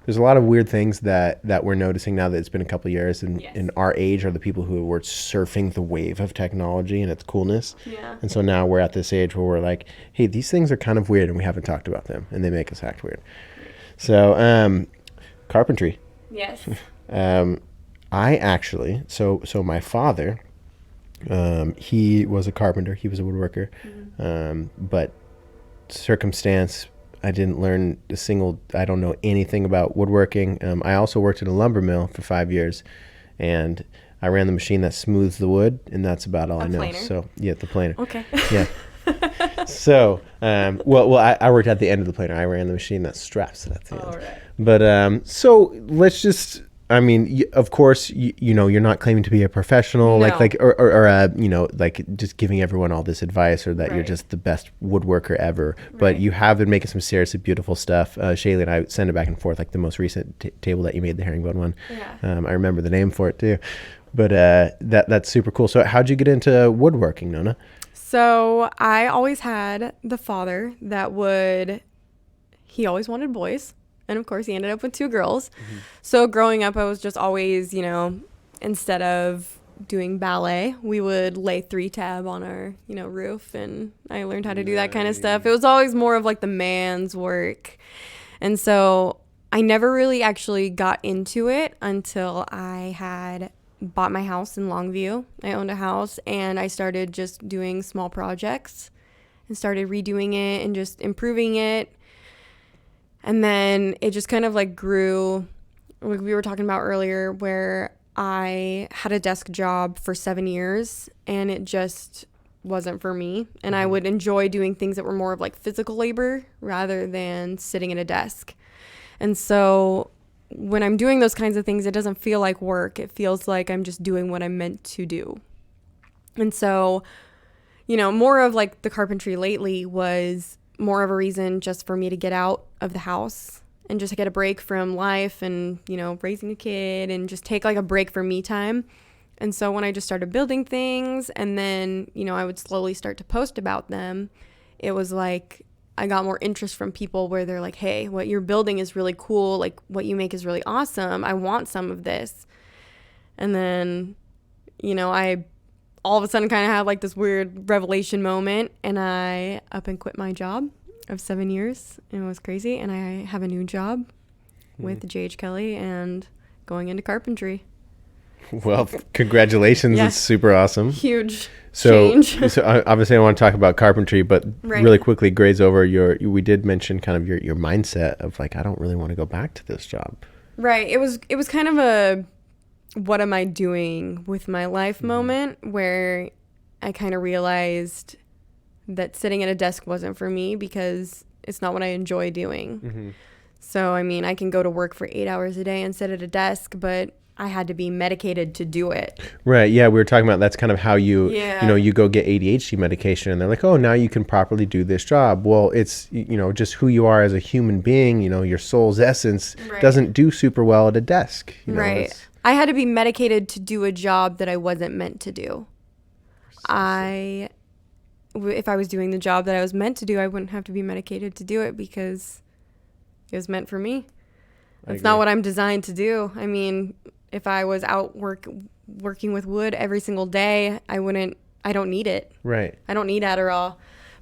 there's a lot of weird things that we're noticing now that it's been a couple of years, and in our age are the people who were surfing the wave of technology and its coolness. Yeah. And so now we're at this age where we're like, hey, these things are kind of weird and we haven't talked about them, and they make us act weird. So, carpentry. Yes. I actually, so my father, he was a carpenter, he was a woodworker, but circumstance, I didn't learn I don't know anything about woodworking. I also worked in a lumber mill for 5 years, and I ran the machine that smooths the wood, and that's about all I know. Planer? So, yeah, the planer. Okay. Yeah. So, well, I worked at the end of the planer. I ran the machine that straps it at the end. Right. But so let's just, I mean, of course, you know, you're not claiming to be a professional, No. or you know, like just giving everyone all this advice, or that you're Right. just the best woodworker ever. But you have been making some seriously beautiful stuff. Shaylee and I send it back and forth, like the most recent table that you made, the herringbone one. Yeah. I remember the name for it too. But that's super cool. So how'd you get into woodworking, Nona? So I always had the father that he always wanted boys. And of course he ended up with 2 girls. So growing up, I was just always, you know, instead of doing ballet, we would lay 3-tab on our, you know, roof. And I learned how to do that kind of stuff. It was always more of like the man's work. And so I never really actually got into it until I had bought my house in Longview. I owned a house, and I started just doing small projects and started redoing it and just improving it. And then it just kind of like grew, like we were talking about earlier, where I had a desk job for 7 years and it just wasn't for me. And I would enjoy doing things that were more of like physical labor rather than sitting at a desk. And so when I'm doing those kinds of things, it doesn't feel like work. It feels like I'm just doing what I'm meant to do. And so, you know, more of like the carpentry lately was more of a reason just for me to get out of the house and just get a break from life and, you know, raising a kid, and just take like a break for me time. And so when I just started building things, and then, you know, I would slowly start to post about them, it was like I got more interest from people where they're like, hey, what you're building is really cool. Like, what you make is really awesome. I want some of this. And then, you know, I all of a sudden kind of had like this weird revelation moment, and I up and quit my job of 7 years, and it was crazy. And I have a new job with J.H. Kelly and going into carpentry. Well, congratulations. Yeah. It's super awesome. Huge change. change. So obviously I want to talk about carpentry, but really quickly graze over we did mention kind of your mindset of like, I don't really want to go back to this job. Right. It was kind of a, what am I doing with my life moment, where I kind of realized that sitting at a desk wasn't for me because it's not what I enjoy doing. So, I mean, I can go to work for 8 hours a day and sit at a desk, but I had to be medicated to do it. Right. Yeah. We were talking about that's kind of how you Yeah. you go get ADHD medication, and they're like, oh, now you can properly do this job. Well, it's, just who you are as a human being, your soul's essence Right. doesn't do super well at a desk. Right. I had to be medicated to do a job that I wasn't meant to do. If I was doing the job that I was meant to do, I wouldn't have to be medicated to do it because it was meant for me. That's not what I'm designed to do. I mean, if I was out working with wood every single day, I don't need it. Right. I don't need Adderall,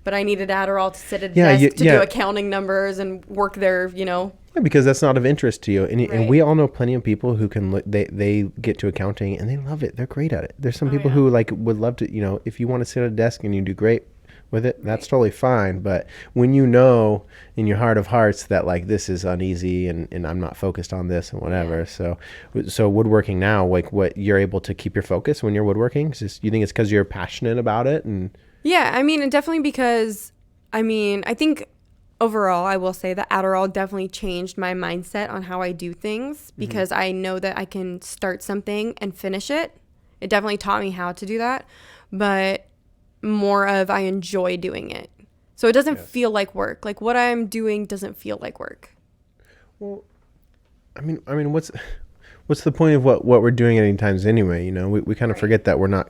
but I needed Adderall to sit at a desk to do accounting numbers and work there, Yeah, because that's not of interest to you. And we all know plenty of people who can they get to accounting and they love it. They're great at it. There's some people who like would love to, if you want to sit at a desk and you do great with it, that's totally fine. But when you know in your heart of hearts that like this is uneasy and I'm not focused on this and whatever. So woodworking now, like what you're able to keep your focus when you're woodworking? You think it's because you're passionate about it? And yeah, I mean, definitely because, I think overall, I will say that Adderall definitely changed my mindset on how I do things because I know that I can start something and finish it. It definitely taught me how to do that, but more of I enjoy doing it. So it doesn't feel like work. Like what I'm doing doesn't feel like work. Well, I mean, what's the point of what we're doing at any times anyway? We kind of forget that we're not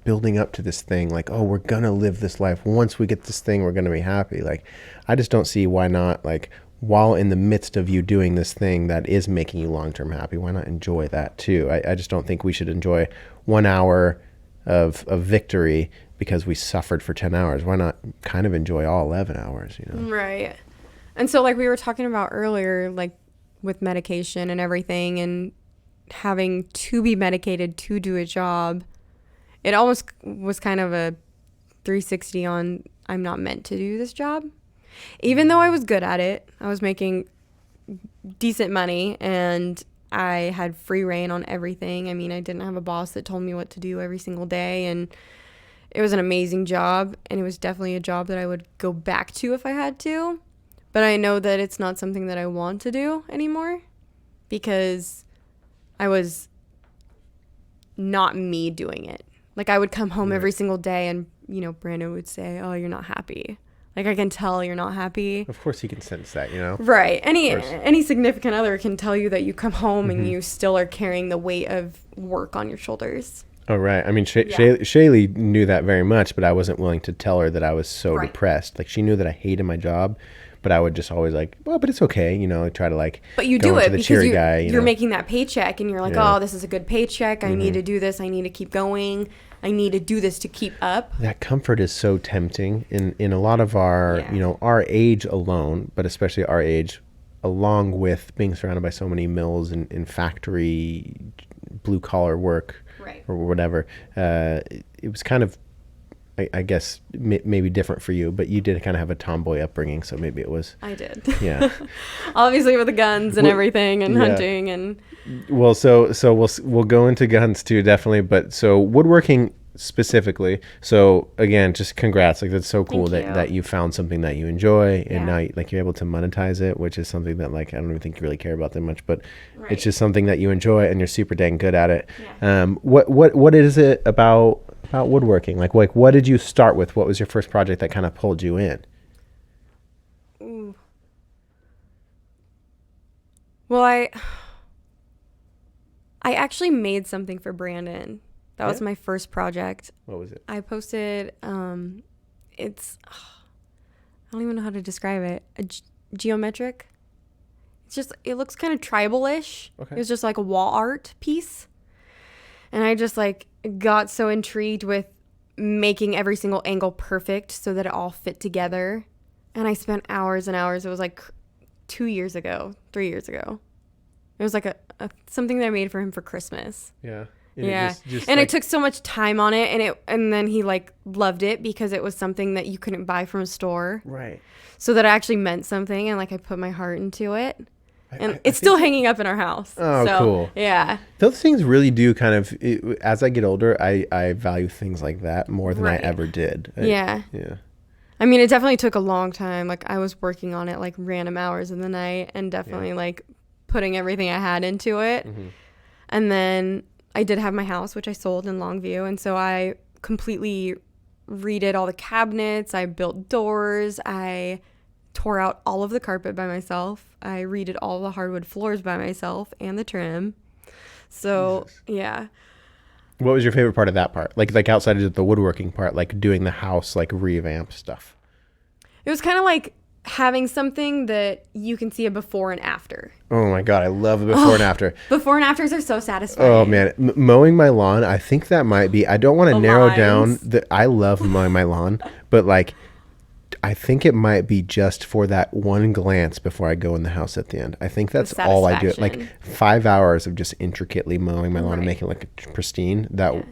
building up to this thing like, oh, we're gonna live this life. Once we get this thing, we're gonna be happy. Like, I just don't see why not, like, while in the midst of you doing this thing that is making you long-term happy, why not enjoy that too? I just don't think we should enjoy 1 hour of victory because we suffered for 10 hours. Why not kind of enjoy all 11 hours, Right. And so like we were talking about earlier, like with medication and everything and having to be medicated to do a job, it almost was kind of a 360 on I'm not meant to do this job. Even though I was good at it, I was making decent money and I had free reign on everything. I mean, I didn't have a boss that told me what to do every single day, and it was an amazing job, and it was definitely a job that I would go back to if I had to. But I know that it's not something that I want to do anymore because I was not me doing it. Like I would come home every single day and, Brandon would say, oh, you're not happy. Like I can tell you're not happy. Of course he can sense that, Right. Any significant other can tell you that you come home and you still are carrying the weight of work on your shoulders. Oh, right. I mean, Shaylee knew that very much, but I wasn't willing to tell her that I was so depressed. Like she knew that I hated my job, but I would just always like, well, but it's okay. Try to like, but you do it because you're making that paycheck and you're like, oh, this is a our paycheck. I need to do this. I need to keep going. I need to do this to keep up. That comfort is so tempting in a lot of our, our age alone, but especially our age, along with being surrounded by so many mills and factory blue collar work or whatever. It was kind of, I guess, maybe different for you, but you did kind of have a tomboy upbringing, so maybe it was. I did. Yeah. Obviously with the guns and everything and hunting and. Well, so we'll go into guns too, definitely. But so woodworking specifically. So again, just congrats. Like that's so cool that you found something that you enjoy and now you're able to monetize it, which is something that like I don't even think you really care about that much, but it's just something that you enjoy and you're super dang good at it. Yeah. What is it about woodworking? Like what did you start with? What was your first project that kind of pulled you in? Ooh. Well, I actually made something for Brandon. That was my first project. What was it? I posted, it's, I don't even know how to describe it. Geometric. It looks kind of tribal-ish. Okay. It was just like a wall art piece. And I just like got so intrigued with making every single angle perfect so that it all fit together. And I spent hours and hours. It was like 3 years ago. It was like a something that I made for him for Christmas. Yeah. And and I took so much time on it, and then he like loved it because it was something that you couldn't buy from a store. Right. So that actually meant something, and like I put my heart into it. And it's still hanging up in our house. Oh, so, cool. Yeah. Those things really do kind of, as I get older, I value things like that more than I ever did. Yeah. I mean, it definitely took a long time. Like I was working on it like random hours in the night and definitely like putting everything I had into it. Mm-hmm. And then I did have my house, which I sold in Longview. And so I completely redid all the cabinets. I built doors. I tore out all of the carpet by myself. I redid all the hardwood floors by myself and the trim. So Jesus. yeah. What was your favorite part of that part? Like outside of the woodworking part, like doing the house, like revamp stuff. It was kind of like having something that you can see a before and after. Oh my God, I love the before and after. Before and afters are so satisfying. Oh man, mowing my lawn. I think that might be. I don't want to The narrow lines. down that. I love mowing my lawn, but like, I think it might be just for that one glance before I go in the house at the end. I think that's all I do. Like satisfaction. 5 hours of just intricately mowing my lawn and Right. making it look pristine. That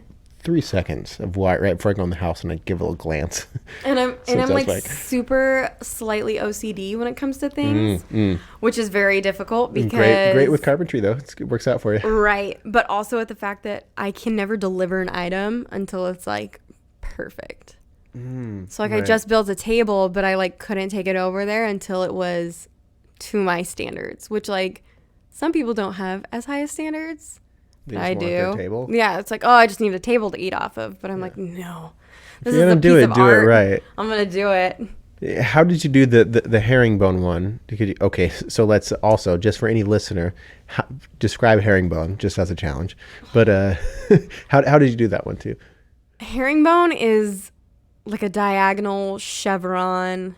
3 seconds of white right before I go in the house and I give it a little glance. And I'm like satisfying. super slightly OCD when it comes to things, which is very difficult because Great with carpentry though. It works out for you. right, but also with the fact that I can never deliver an item until it's like perfect. So like I right. just built a table, but I like couldn't take it over there until it was to my standards, which like some people don't have as high as standards. They But just I want their do. table. Yeah, it's like, oh, I just need a table to eat off of. But I'm like, no, this you're is a gonna do piece it, of do it art. right. I'm gonna do it. How did you do the herringbone one? Okay, so let's also, just for any listener, describe herringbone just as a challenge. But how did you do that one too? Herringbone is like a diagonal chevron.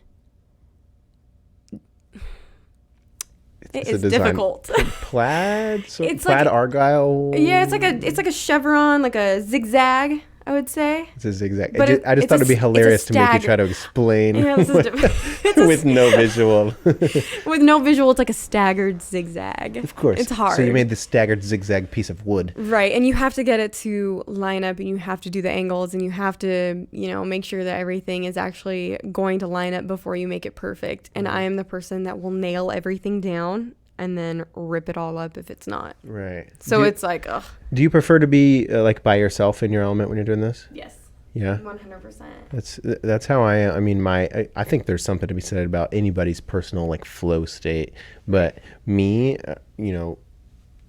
It's a It's design. difficult. Plaid, It's plaid like- argyle. Yeah, it's like a chevron, like a zigzag, I would say. It's a zigzag. But I just it's thought a it'd be s- it's a hilarious to make you try to stagger. explain Yeah, this is different. It's a with no visual. with no visual. It's like a staggered zigzag. Of course. It's hard. So you made the staggered zigzag piece of wood. Right, and you have to get it to line up, and you have to do the angles, and you have to, make sure that everything is actually going to line up before you make it perfect. And I am the person that will nail everything down and then rip it all up if it's not. Right. So it's like, ugh. Do you prefer to be like by yourself in your element when you're doing this? Yes. Yeah. 100%. That's how I am. I mean, I think there's something to be said about anybody's personal like flow state, but me,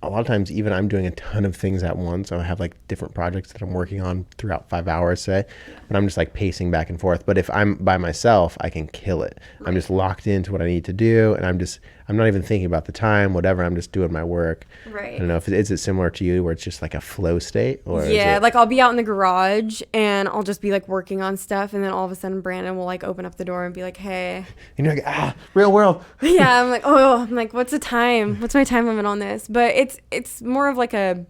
a lot of times even I'm doing a ton of things at once. I have like different projects that I'm working on throughout 5 hours, say, but I'm just like pacing back and forth. But if I'm by myself, I can kill it. I'm just locked into what I need to do, and I'm not even thinking about the time, whatever. I'm just doing my work. Right. I don't know if is it similar to you where it's just like a flow state, or is Yeah, it, like I'll be out in the garage and I'll just be like working on stuff, and then all of a sudden Brandon will like open up the door and be like, "Hey." and you're like, real world. Yeah, I'm like, "What's the time? What's my time limit on this?" But it's more of like a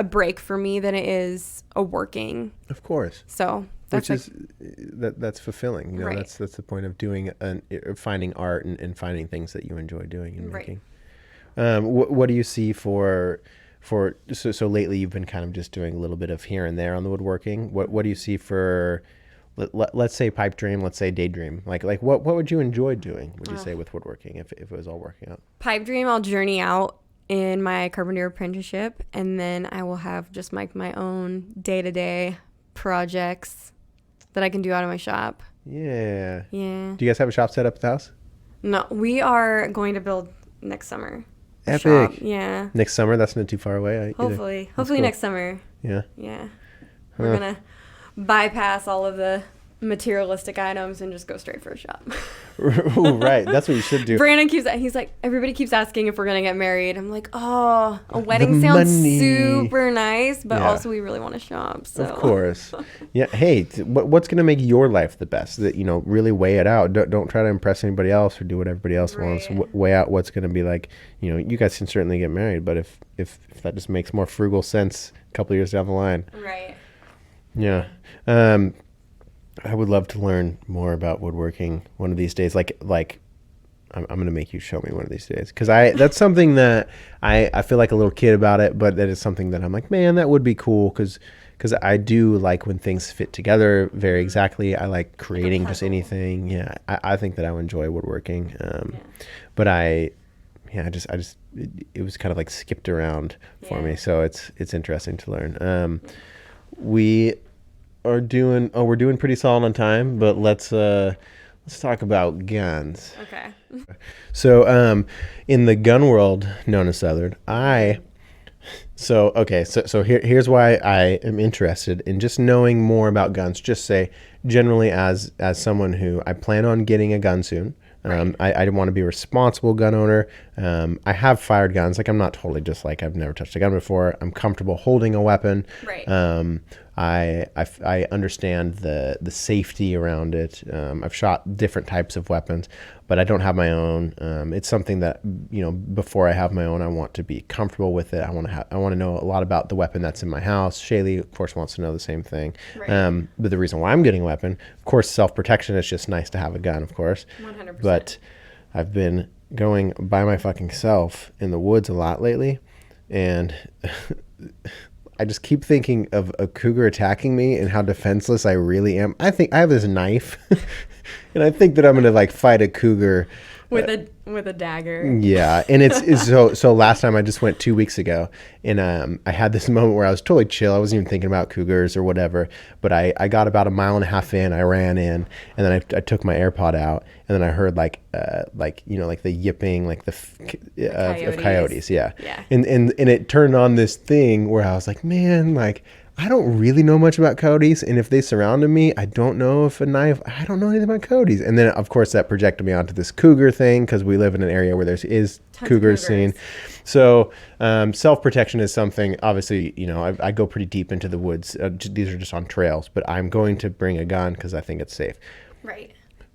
break for me than it is a working. Of course. So that's Which is that's fulfilling. Right. That's the point of doing finding art and finding things that you enjoy doing and Right. making. What do you see so lately you've been kind of just doing a little bit of here and there on the woodworking. What do you see for let's say pipe dream, let's say daydream, like what would you enjoy doing, would you say, with woodworking if it was all working out? pipe dream. I'll journey out in my carpenter apprenticeship, and then I will have just like my own day-to-day projects that I can do out of my shop. Yeah. Yeah. Do you guys have a shop set up at the house? No, we are going to build next summer. a Epic. shop. Yeah. Next summer? That's not too far away either. Hopefully cool. next summer. Yeah. Yeah. We're gonna bypass all of the materialistic items and just go straight for a shop. Ooh, right. That's what you should do. Brandon he's like, everybody keeps asking if we're gonna get married. I'm like, oh, a wedding The sounds money. super nice, but Yeah. also we really want to shop. So Of course. Yeah. Hey, what's going to make your life the best? That, really weigh it out. Don't try to impress anybody else or do what everybody else wants. Right. Weigh out what's going to be like, you guys can certainly get married, but if that just makes more frugal sense a couple of years down the line. Right. Yeah. I would love to learn more about woodworking one of these days. Like I'm going to make you show me one of these days. Cause that's something that I feel like a little kid about it, but that is something that I'm like, man, that would be cool. Cause I do like when things fit together very exactly. I like creating just anything. Yeah. I think that I would enjoy woodworking. But it was kind of like skipped around for me. So it's interesting to learn. We're doing pretty solid on time, but let's talk about guns. Okay. So in the gun world, Nona Southard, here's why I am interested in just knowing more about guns. Just say generally as someone who I plan on getting a gun soon. Right. I want to be a responsible gun owner. I have fired guns. Like, I'm not totally just like, I've never touched a gun before. I'm comfortable holding a weapon. Right. I understand the safety around it. I've shot different types of weapons, but I don't have my own. It's something that, before I have my own, I want to be comfortable with it. I want to know a lot about the weapon that's in my house. Shaylee, of course, wants to know the same thing. Right. But the reason why I'm getting a weapon, of course, self-protection. It's just nice to have a gun, of course. 100%. But I've been going by my fucking self in the woods a lot lately, and I just keep thinking of a cougar attacking me and how defenseless I really am. I think I have this knife, and I think that I'm gonna like fight a cougar with a dagger. Yeah, and it's so. Last time I just went 2 weeks ago, and I had this moment where I was totally chill. I wasn't even thinking about cougars or whatever. But I got about a mile and a half in. I ran in, and then I took my AirPod out, and then I heard like the yipping, like of coyotes. Yeah. And it turned on this thing where I was like, man, like, I don't really know much about coyotes, and if they surrounded me, I don't know if a knife. I don't know anything about coyotes. And then, of course, that projected me onto this cougar thing because we live in an area where there is cougars seen. So self-protection is something. Obviously, I go pretty deep into the woods. These are just on trails, but I'm going to bring a gun because I think it's safe. Right.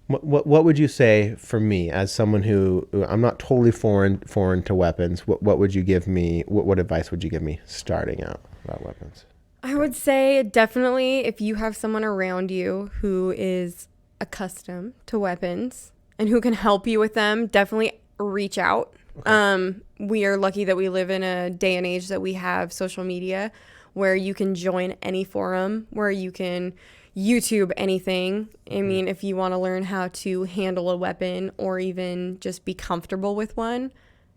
What would you say for me as someone who I'm not totally foreign to weapons? What would you give me? What advice would you give me starting out about weapons? I would say definitely if you have someone around you who is accustomed to weapons and who can help you with them, definitely reach out. Okay. We are lucky that we live in a day and age that we have social media where you can join any forum, where you can YouTube anything. I mean, if you want to learn how to handle a weapon or even just be comfortable with one,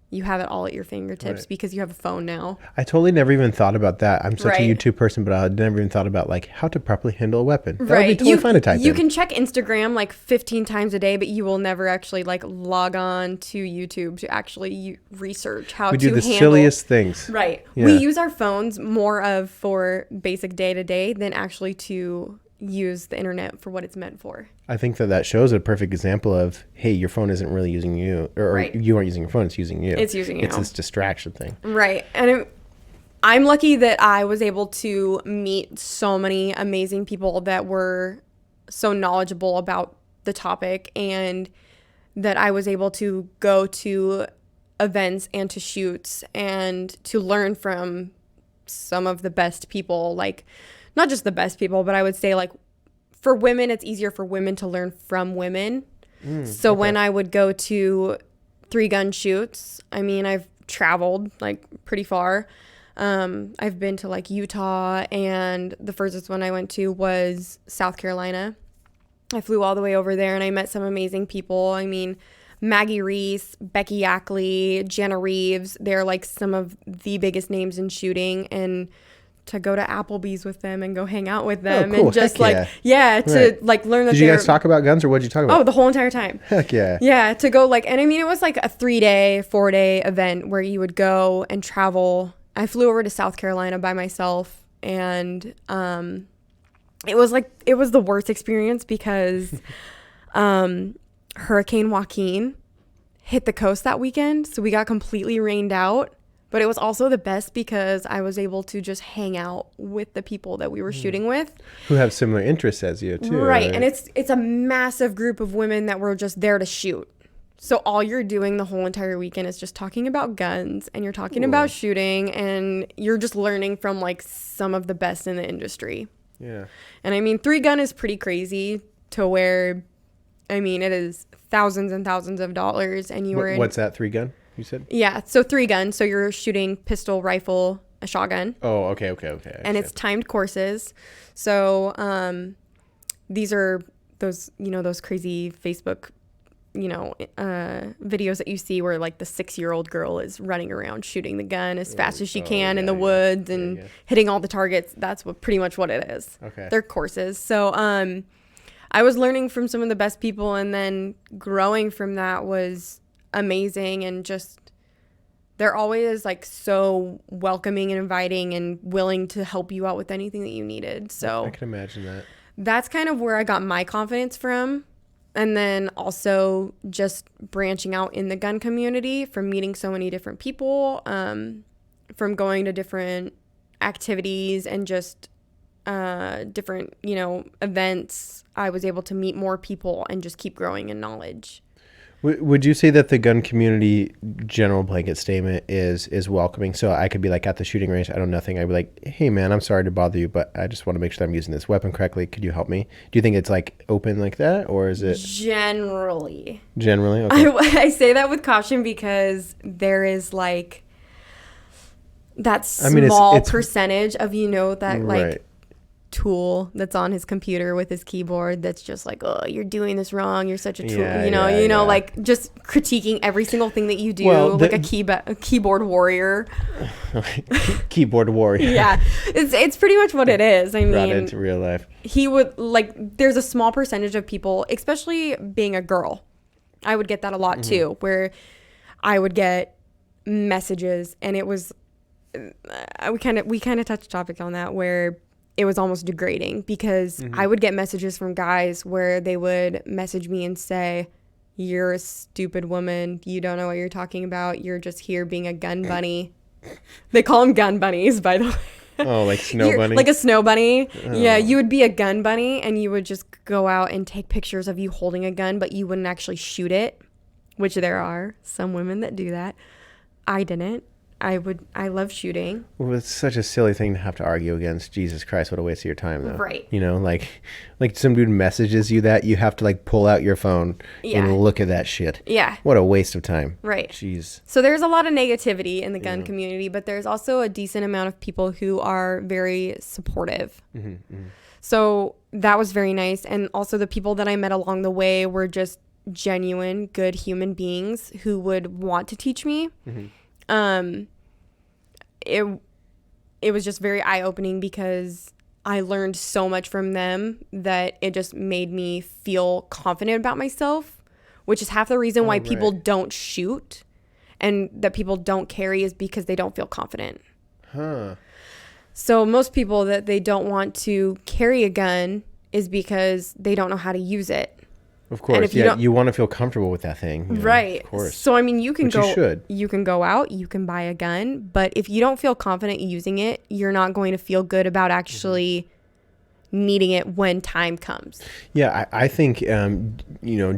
you have it all at your fingertips because you have a phone now. I totally never even thought about that. I'm such a YouTube person, but I never even thought about like how to properly handle a weapon. That would be totally fun to type in. You can check Instagram like 15 times a day, but you will never actually like log on to YouTube to actually research how to handle. We do the silliest things. Right. Yeah. We use our phones more for basic day-to-day than actually to use the internet for what it's meant for. I think that shows a perfect example of, hey, your phone isn't really using you, or you aren't using your phone, it's using you. It's using you. It's this distraction thing. Right. And I'm lucky that I was able to meet so many amazing people that were so knowledgeable about the topic, and that I was able to go to events and to shoots and to learn from some of the best people, like not just the best people, but I would say like for women, it's easier for women to learn from women. So when I would go to 3-gun shoots, I mean, I've traveled like pretty far. I've been to like Utah, and the furthest one I went to was South Carolina. I flew all the way over there and I met some amazing people. I mean, Maggie Reese, Becky Ackley, Jana Reeves, they're like some of the biggest names in shooting, and to go to Applebee's with them and go hang out with them and just like like learn that. Did you guys talk about guns, or what did you talk about? Oh, the whole entire time. Heck yeah. Yeah, to go like, and I mean, it was like a 3-day, 4-day event where you would go and travel. I flew over to South Carolina by myself, and it was the worst experience because Hurricane Joaquin hit the coast that weekend, so we got completely rained out. But it was also the best because I was able to just hang out with the people that we were shooting with. Who have similar interests as you, too. Right. And it's a massive group of women that were just there to shoot. So all you're doing the whole entire weekend is just talking about guns, and you're talking about shooting, and you're just learning from like some of the best in the industry. Yeah. And I mean, 3-gun is pretty crazy to where, I mean, it is thousands and thousands of dollars, and you were in... What's that, 3-gun? You said? Yeah, so 3-gun. So you're shooting pistol, rifle, a shotgun. Oh, okay. And it's timed courses. So these are those crazy Facebook, videos that you see where like the 6-year-old girl is running around shooting the gun as fast as she can in the woods and hitting all the targets. That's pretty much what it is. Okay. They're courses. So I was learning from some of the best people, and then growing from that was amazing. And just they're always like so welcoming and inviting and willing to help you out with anything that you needed. So I can imagine that. That's kind of where I got my confidence from. And then also just branching out in the gun community from meeting so many different people, from going to different activities and just different, events. I was able to meet more people and just keep growing in knowledge. Would you say that the gun community general blanket statement is welcoming? So I could be like at the shooting range, I don't know nothing. I'd be like, hey man, I'm sorry to bother you, but I just want to make sure I'm using this weapon correctly. Could you help me? Do you think it's like open like that, or is it generally? Okay. I say that with caution because there is like that small percentage of that like right. tool that's on his computer with his keyboard that's just like, oh, you're doing this wrong, you're such a tool, yeah. like just critiquing every single thing that you do, like a keyboard warrior. Keyboard warrior. Yeah, it's pretty much what it is. I mean, brought into real life. He would there's a small percentage of people, especially being a girl, I would get that a lot too, where I would get messages, and it was we kind of touched topic on that, where it was almost degrading because I would get messages from guys where they would message me and say, you're a stupid woman. You don't know what you're talking about. You're just here being a gun bunny. They call them gun bunnies, by the way. Oh, like snow bunny? Like a snow bunny. Oh. Yeah, you would be a gun bunny and you would just go out and take pictures of you holding a gun, but you wouldn't actually shoot it, which there are some women that do that. I didn't. I love shooting. Well, it's such a silly thing to have to argue against. Jesus Christ, what a waste of your time, though. Right. Like some dude messages you that, you have to like pull out your phone and look at that shit. Yeah. What a waste of time. Right. Jeez. So there's a lot of negativity in the gun community, but there's also a decent amount of people who are very supportive. So that was very nice. And also the people that I met along the way were just genuine, good human beings who would want to teach me. It was just very eye-opening because I learned so much from them that it just made me feel confident about myself, which is half the reason why people don't shoot and that people don't carry is because they don't feel confident. So most people that they don't want to carry a gun is because they don't know how to use it. Of course, you want to feel comfortable with that thing. Right. Of course. So, I mean, you can you can go out, you can buy a gun, but if you don't feel confident using it, you're not going to feel good about actually needing it when time comes. Yeah, I think,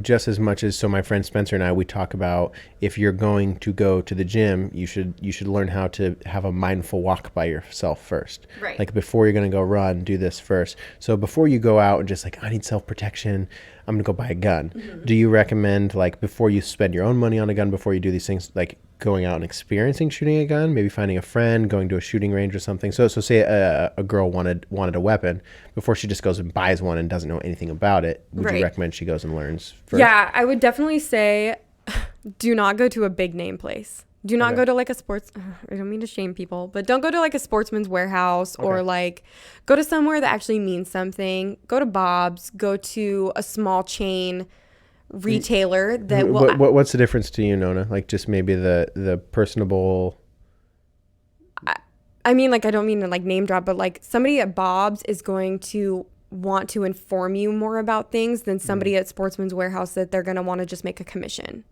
just as much as, so my friend Spencer and I, we talk about if you're going to go to the gym, you should learn how to have a mindful walk by yourself first. Right. Like before you're going to go run, do this first. So before you go out and just like, I need self-protection, I'm going to go buy a gun. Do you recommend, like, before you spend your own money on a gun, before you do these things, like going out and experiencing shooting a gun, maybe finding a friend, going to a shooting range or something? So say a girl wanted a weapon, before she just goes and buys one and doesn't know anything about it, would you recommend she goes and learns first? Yeah, I would definitely say do not go to a big name place. Do not go to like a sports, I don't mean to shame people, but don't go to like a Sportsman's Warehouse or like go to somewhere that actually means something. Go to Bob's, go to a small chain retailer that will... What's the difference to you, Nona? Like just maybe the personable... I mean, like, I don't mean to like name drop, but like somebody at Bob's is going to want to inform you more about things than somebody at Sportsman's Warehouse that they're going to want to just make a commission.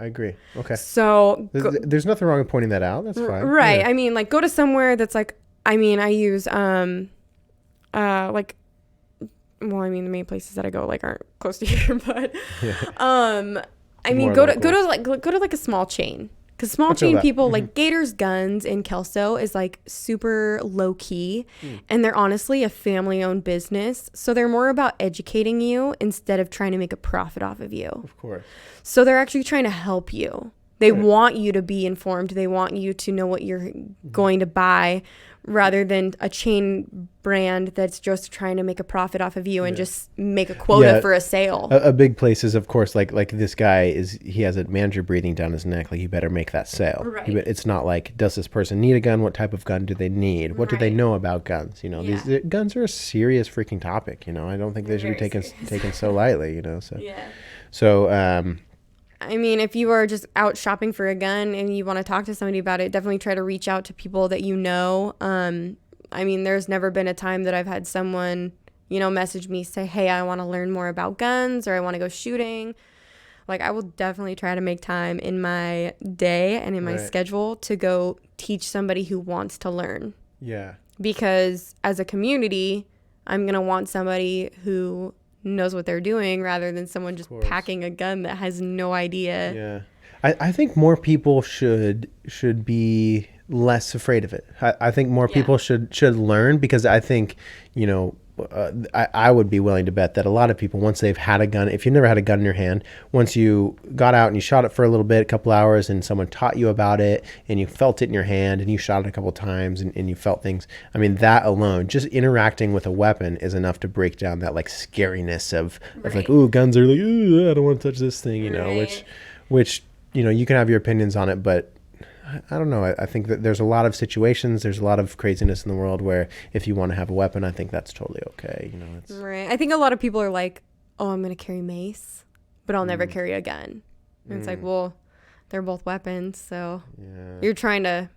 I agree. Okay. So there's nothing wrong with pointing that out. That's fine. Right. Yeah. I mean, like, go to somewhere that's like, I mean, I use the main places that I go like aren't close to here, but I mean, go to like a small chain. Because small chain people, like Gator's Guns in Kelso is like super low key and they're honestly a family owned business. So they're more about educating you instead of trying to make a profit off of you. Of course. So they're actually trying to help you. They want you to be informed. They want you to know what you're going to buy rather than a chain brand that's just trying to make a profit off of you and just make a quota for a sale. A big place is, of course, like this guy he has a manager breathing down his neck. Like, you better make that sale. Right. It's not like, does this person need a gun? What type of gun do they need? What do they know about guns? These guns are a serious freaking topic. I don't think they should be taken so lightly. So I mean, if you are just out shopping for a gun and you want to talk to somebody about it, definitely try to reach out to people that you know. I mean, there's never been a time that I've had someone message me, say, hey, I want to learn more about guns, or I want to go shooting. Like, I will definitely try to make time in my day and in my schedule to go teach somebody who wants to learn. Yeah. Because as a community, I'm going to want somebody who knows what they're doing rather than someone just packing a gun that has no idea. Yeah. I think more people should be less afraid of it. I think more people should learn, because I think, I would be willing to bet that a lot of people, once they've had a gun, if you've never had a gun in your hand, once you got out and you shot it for a little bit, a couple hours, and someone taught you about it, and you felt it in your hand, and you shot it a couple times, and you felt things. I mean, that alone, just interacting with a weapon is enough to break down that like scariness of like, ooh, guns are like, ooh, I don't want to touch this thing, which you can have your opinions on it, but I don't know. I think that there's a lot of situations, there's a lot of craziness in the world where if you want to have a weapon, I think that's totally okay. It's right. I think a lot of people are like, oh, I'm going to carry mace, but I'll never carry a gun. And it's like, well, they're both weapons. So you're trying to,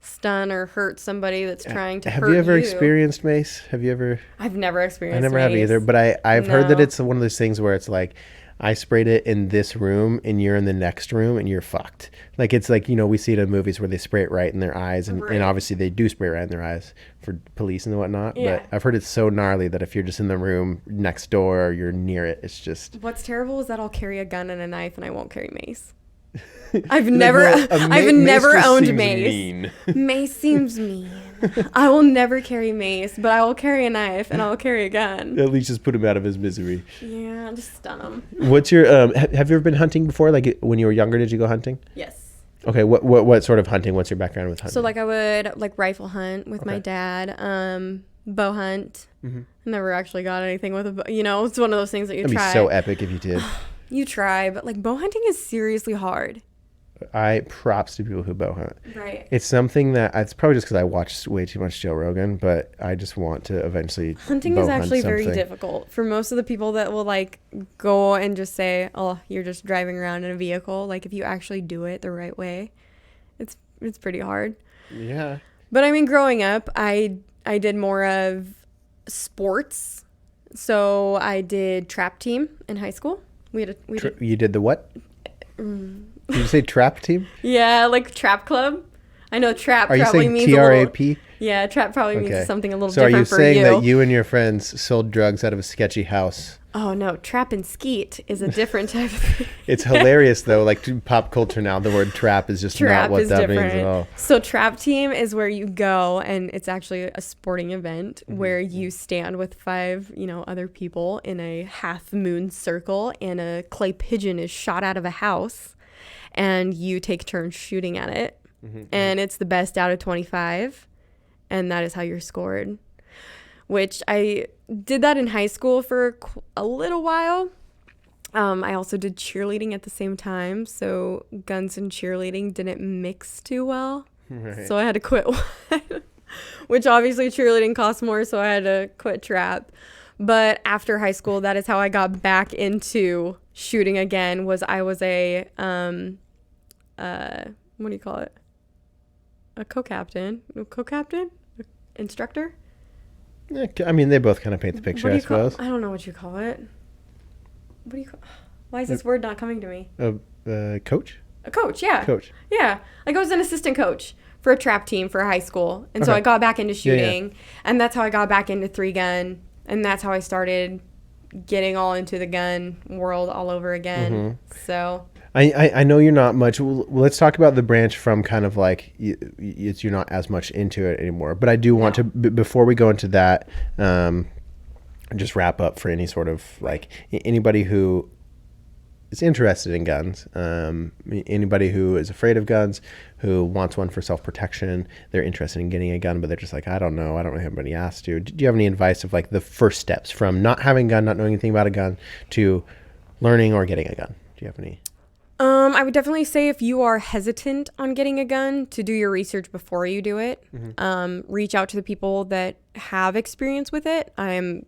stun or hurt somebody that's trying to hurt you. Have you ever experienced mace? Have you ever? I've never experienced mace. I never have either, but I've heard that it's one of those things where it's like, I sprayed it in this room and you're in the next room and you're fucked. Like, it's like, we see it in movies where they spray it right in their eyes, and obviously they do spray it right in their eyes for police and whatnot. Yeah. But I've heard it's so gnarly that if you're just in the room next door or you're near it, it's just... What's terrible is that I'll carry a gun and a knife and I won't carry mace. I've never owned mace. Mean. Mace seems mean. I will never carry mace, but I will carry a knife and I will carry a gun. At least just put him out of his misery. Yeah, just stun him. What's your have you ever been hunting before? Like, when you were younger, did you go hunting? Yes. Okay, what sort of hunting? What's your background with hunting? So like I would rifle hunt with my dad, bow hunt. Mm-hmm. Never actually got anything with a bow. It's one of those things that you try. That'd be so epic if you did. You try, but like bow hunting is seriously hard. Props to people who bow hunt. Right. It's something that it's probably just because I watched way too much Joe Rogan, but I just want to eventually. Hunting is actually very difficult for most of the people that will like go and just say, "Oh, you're just driving around in a vehicle." Like, if you actually do it the right way, it's pretty hard. Yeah. But I mean, growing up, I did more of sports. So I did trap team in high school. You did the what? Did you say trap team? Yeah, like trap club. I know trap probably means TRAP? Yeah, trap probably means something a little different for you. So are you saying that you and your friends sold drugs out of a sketchy house? Oh, no. Trap and skeet is a different type of thing. It's hilarious, though. Like, to pop culture now, the word trap is just not what that means at all. So trap team is where you go, and it's actually a sporting event where you stand with 5, other people in a half-moon circle, and a clay pigeon is shot out of a house, and you take turns shooting at it. And it's the best out of 25, and that is how you're scored. Which I did that in high school for a little while. I also did cheerleading at the same time, so guns and cheerleading didn't mix too well. Right. So I had to quit one, which obviously cheerleading costs more, so I had to quit trap. But after high school, that is how I got back into shooting again. I was a what do you call it? A co-captain, instructor. I mean, they both kind of paint the picture, I suppose. I don't know what you call it. What do you call? Why is this word not coming to me? Coach? A coach, yeah. Coach. Yeah. Like, I was an assistant coach for a trap team for high school. And so I got back into shooting. Yeah. And that's how I got back into 3-gun. And that's how I started getting all into the gun world all over again. So... I know you're not much. Let's talk about the branch from kind of like you're not as much into it anymore. But I do want to, before we go into that, just wrap up for any sort of like anybody who is interested in guns, anybody who is afraid of guns, who wants one for self-protection, they're interested in getting a gun, but they're just like, I don't know. I don't really have anybody asked to. Do you have any advice of like the first steps from not having a gun, not knowing anything about a gun, to learning or getting a gun? Do you have any? I would definitely say if you are hesitant on getting a gun, to do your research before you do it. Reach out to the people that have experience with it. I'm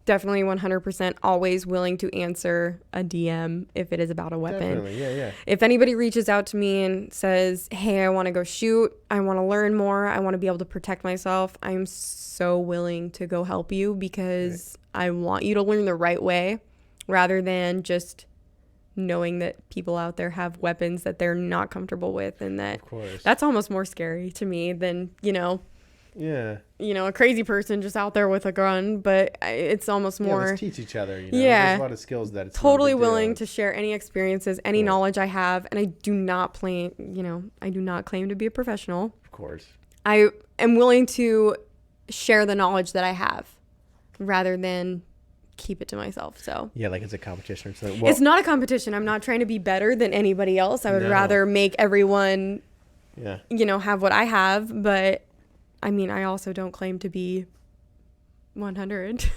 definitely 100% always willing to answer a DM if it is about a weapon. Definitely, yeah. If anybody reaches out to me and says, hey, I want to go shoot, I want to learn more, I want to be able to protect myself, I'm so willing to go help you because I want you to learn the right way rather than just knowing that people out there have weapons that they're not comfortable with, and that that's almost more scary to me than, a crazy person just out there with a gun. But it's almost more let's teach each other, there's a lot of skills that it's totally willing to share any experiences, any knowledge I have. And I do not claim to be a professional. Of course. I am willing to share the knowledge that I have rather than keep it to myself. So like it's a competition or something. It's not a competition. I'm not trying to be better than anybody else. I would rather make everyone have what I have. But I mean, I also don't claim to be 100.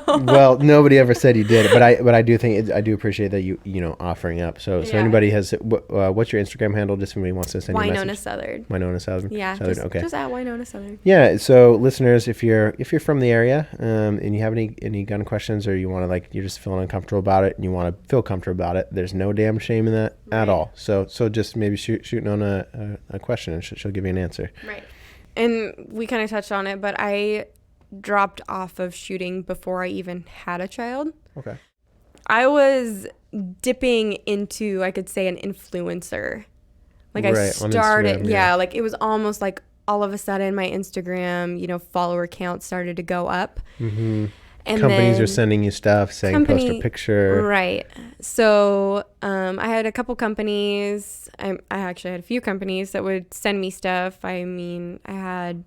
Well, nobody ever said you did, but I do think I do appreciate that you offering up. So anybody has what's your Instagram handle? Just somebody wants to send you a message. Nona Southard. Nona Southard. Yeah, Southard. just at Nona Southard. Yeah. So listeners, if you're from the area and you have any gun questions, or you want to you're just feeling uncomfortable about it and you want to feel comfortable about it, there's no damn shame in that at all. So just maybe shoot Nona a question and she'll give you an answer. Right. And we kind of touched on it, but I dropped off of shooting before I even had a child. Okay. I was dipping into, I could say, an influencer. I started, it was almost like all of a sudden my Instagram, follower count started to go up. Mm-hmm. And companies are sending you stuff saying post a picture. Right. So I had a couple companies. I actually had a few companies that would send me stuff. I mean, I had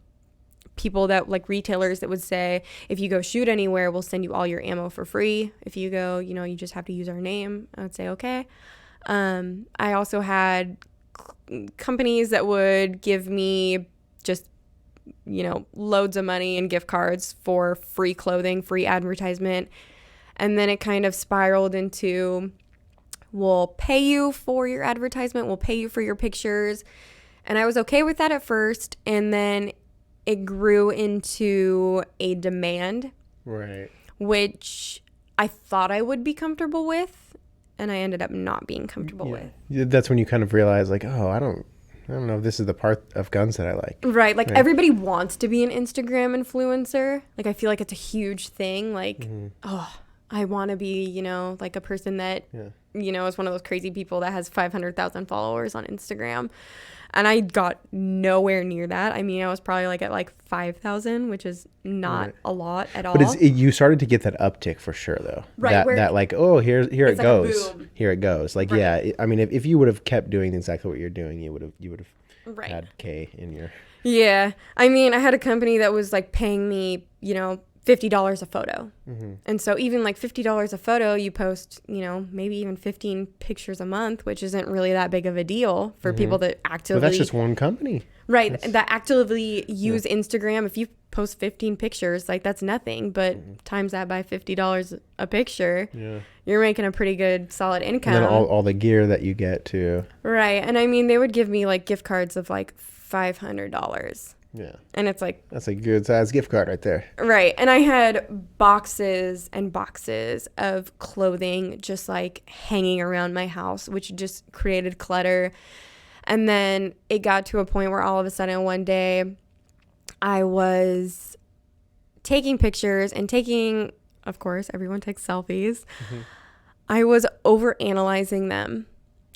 people that retailers that would say, if you go shoot anywhere, we'll send you all your ammo for free. If you go, you just have to use our name. I would say, okay. I also had companies that would give me just, loads of money and gift cards for free clothing, free advertisement. And then it kind of spiraled into, we'll pay you for your advertisement. We'll pay you for your pictures. And I was okay with that at first. And then it grew into a demand, right? Which I thought I would be comfortable with, and I ended up not being comfortable with. That's when you kind of realize, I don't know if this is the part of guns that I like. Right. Everybody wants to be an Instagram influencer. I feel like it's a huge thing. I want to be, a person that, is one of those crazy people that has 500,000 followers on Instagram. And I got nowhere near that. I mean, I was probably at 5,000, which is not a lot at all. But you started to get that uptick for sure, though. Right. Here it goes. Here it goes. Right. I mean, if you would have kept doing exactly what you're doing, you would have had K in your. Yeah. I mean, I had a company that was paying me, $50 a photo. Mm-hmm. And so even $50 a photo, you post, maybe even 15 pictures a month, which isn't really that big of a deal for people that actively. Well, that's just one company. Right. That actively use Instagram. If you post 15 pictures, that's nothing, but times that by $50 a picture, you're making a pretty good solid income. And then all the gear that you get too. Right. And I mean, they would give me gift cards of $500. Yeah. And it's that's a good size gift card right there. Right. And I had boxes and boxes of clothing just hanging around my house, which just created clutter. And then it got to a point where all of a sudden one day I was taking pictures and of course, everyone takes selfies. Mm-hmm. I was overanalyzing them.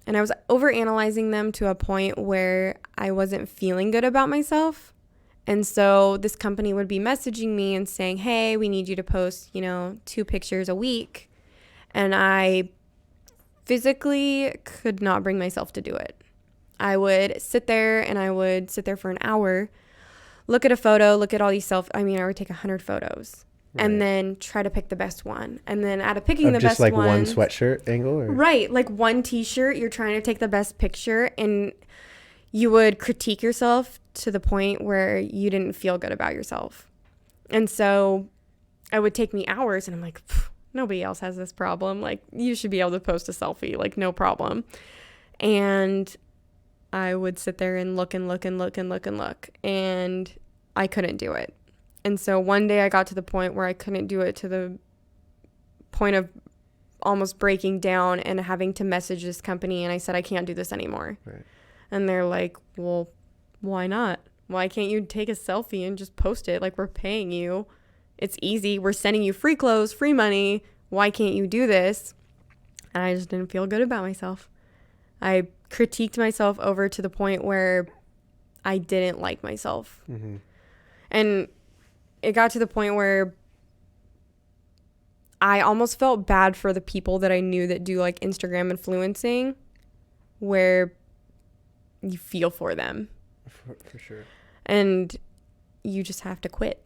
And I was overanalyzing them to a point where I wasn't feeling good about myself. And so this company would be messaging me and saying, hey, we need you to post, 2 pictures a week. And I physically could not bring myself to do it. I would sit there for an hour, look at a photo, look at all these I would take 100 photos. Right. And then try to pick the best one. And then out of picking the best one. Just one sweatshirt angle? Or? Right. One t-shirt, you're trying to take the best picture. And you would critique yourself to the point where you didn't feel good about yourself. And so it would take me hours, and I'm like, nobody else has this problem. You should be able to post a selfie, no problem. And I would sit there and look and look and look and look and look, and I couldn't do it. And so one day I got to the point where I couldn't do it, to the point of almost breaking down and having to message this company. And I said, I can't do this anymore. Right. And they're like, well, why not? Why can't you take a selfie and just post it? Like, we're paying you. It's easy. We're sending you free clothes, free money. Why can't you do this? And I just didn't feel good about myself. I critiqued myself over to the point where I didn't like myself. Mm-hmm. And it got to the point where I almost felt bad for the people that I knew that do like Instagram influencing, where you feel for them. For sure. And you just have to quit.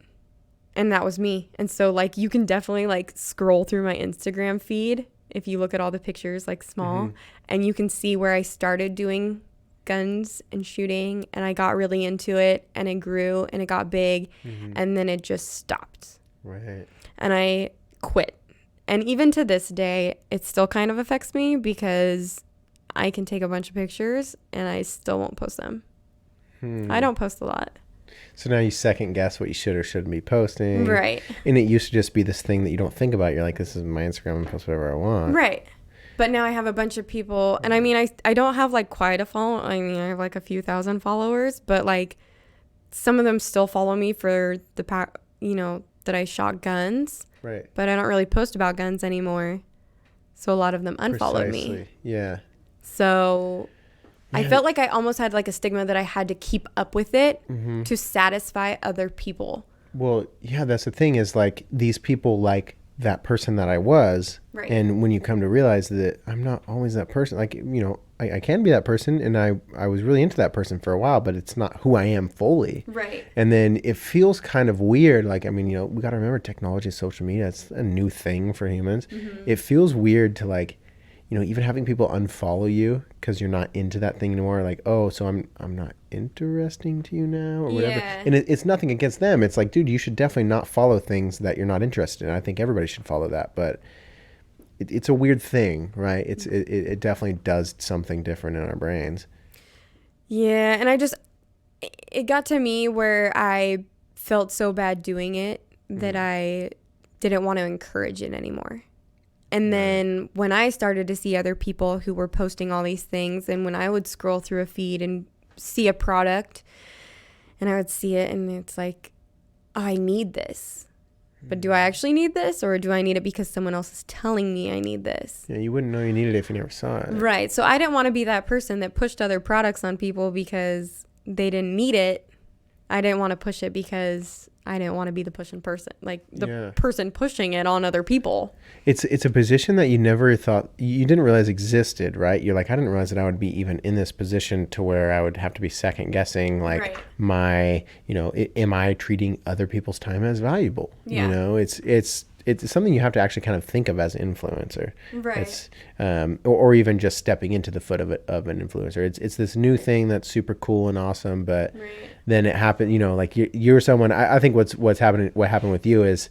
And that was me. And so like you can definitely like scroll through my Instagram feed if you look at all the pictures like small, and you can see where I started doing guns and shooting, and I got really into it, and it grew and it got big, and then it just stopped. Right. And I quit. And even to this day, it still kind of affects me because I can take a bunch of pictures and I still won't post them. I don't post a lot. So now you second guess what you should or shouldn't be posting. Right. And it used to just be this thing that you don't think about. You're like, this is my Instagram, and post whatever I want. Right. But now I have a bunch of people, and I mean, I don't have like quite a follow. I mean, I have like a few thousand followers, but like some of them still follow me for the that I shot guns. Right. But I don't really post about guns anymore. So a lot of them unfollowed me. Yeah. So I felt like I almost had like a stigma that I had to keep up with it to satisfy other people. Well, yeah, that's the thing is like these people like that person that I was. Right. And when you come to realize that I'm not always that person, like, you know, I can be that person, and I was really into that person for a while, but it's not who I am fully. Right. And then it feels kind of weird. Like, I mean, you know, we got to remember technology, social media, it's a new thing for humans. It feels weird to like, you know, even having people unfollow you because you're not into that thing anymore. Like, oh, so I'm not interesting to you now or whatever. Yeah. And it's nothing against them. It's like, dude, you should definitely not follow things that you're not interested in. I think everybody should follow that. But it's a weird thing, right? It definitely does something different in our brains. Yeah. And it got to me where I felt so bad doing it that I didn't want to encourage it anymore. And then when I started to see other people who were posting all these things, and when I would scroll through a feed and see a product and I would see it and it's like, oh, I need this. But do I actually need this, or do I need it because someone else is telling me I need this? Yeah, you wouldn't know you needed it if you never saw it. Right. So I didn't want to be that person that pushed other products on people because they didn't need it. I didn't want to push it because I didn't want to be the pushing person, like the person pushing it on other people. It's a position that you never thought, you didn't realize existed, right? You're like, I didn't realize that I would be even in this position to where I would have to be second guessing, like my, you know, am I treating other people's time as valuable? Yeah. You know, it's something you have to actually kind of think of as an influencer. Right. It's, or even just stepping into the foot of an influencer. It's this new thing that's super cool and awesome, but then it happened, you know, like you're someone, I think what happened with you is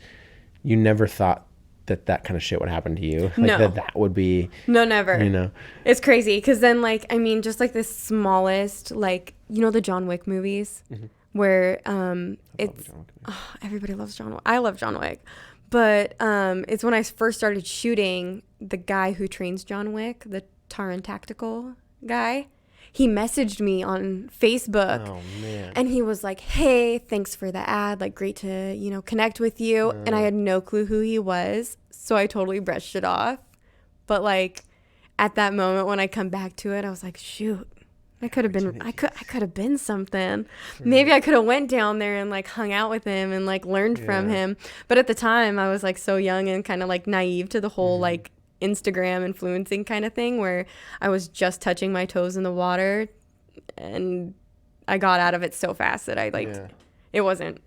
you never thought that kind of shit would happen to you. Like that would be. No, never. You know, it's crazy. Cause then like, I mean, just like the smallest, like, you know, the John Wick movies where, everybody loves John Wick. I love John Wick. But it's when I first started shooting, the guy who trains John Wick, the Taran Tactical guy, he messaged me on Facebook. Oh, man. And he was like, hey, thanks for the ad. Like, great to, you know, connect with you. And I had no clue who he was. So I totally brushed it off. But like at that moment when I come back to it, I was like, shoot. I could have been something. Maybe I could have went down there and like hung out with him and like learned from him. But at the time I was like so young and kind of like naive to the whole like Instagram influencing kind of thing, where I was just touching my toes in the water, and I got out of it so fast that I like it wasn't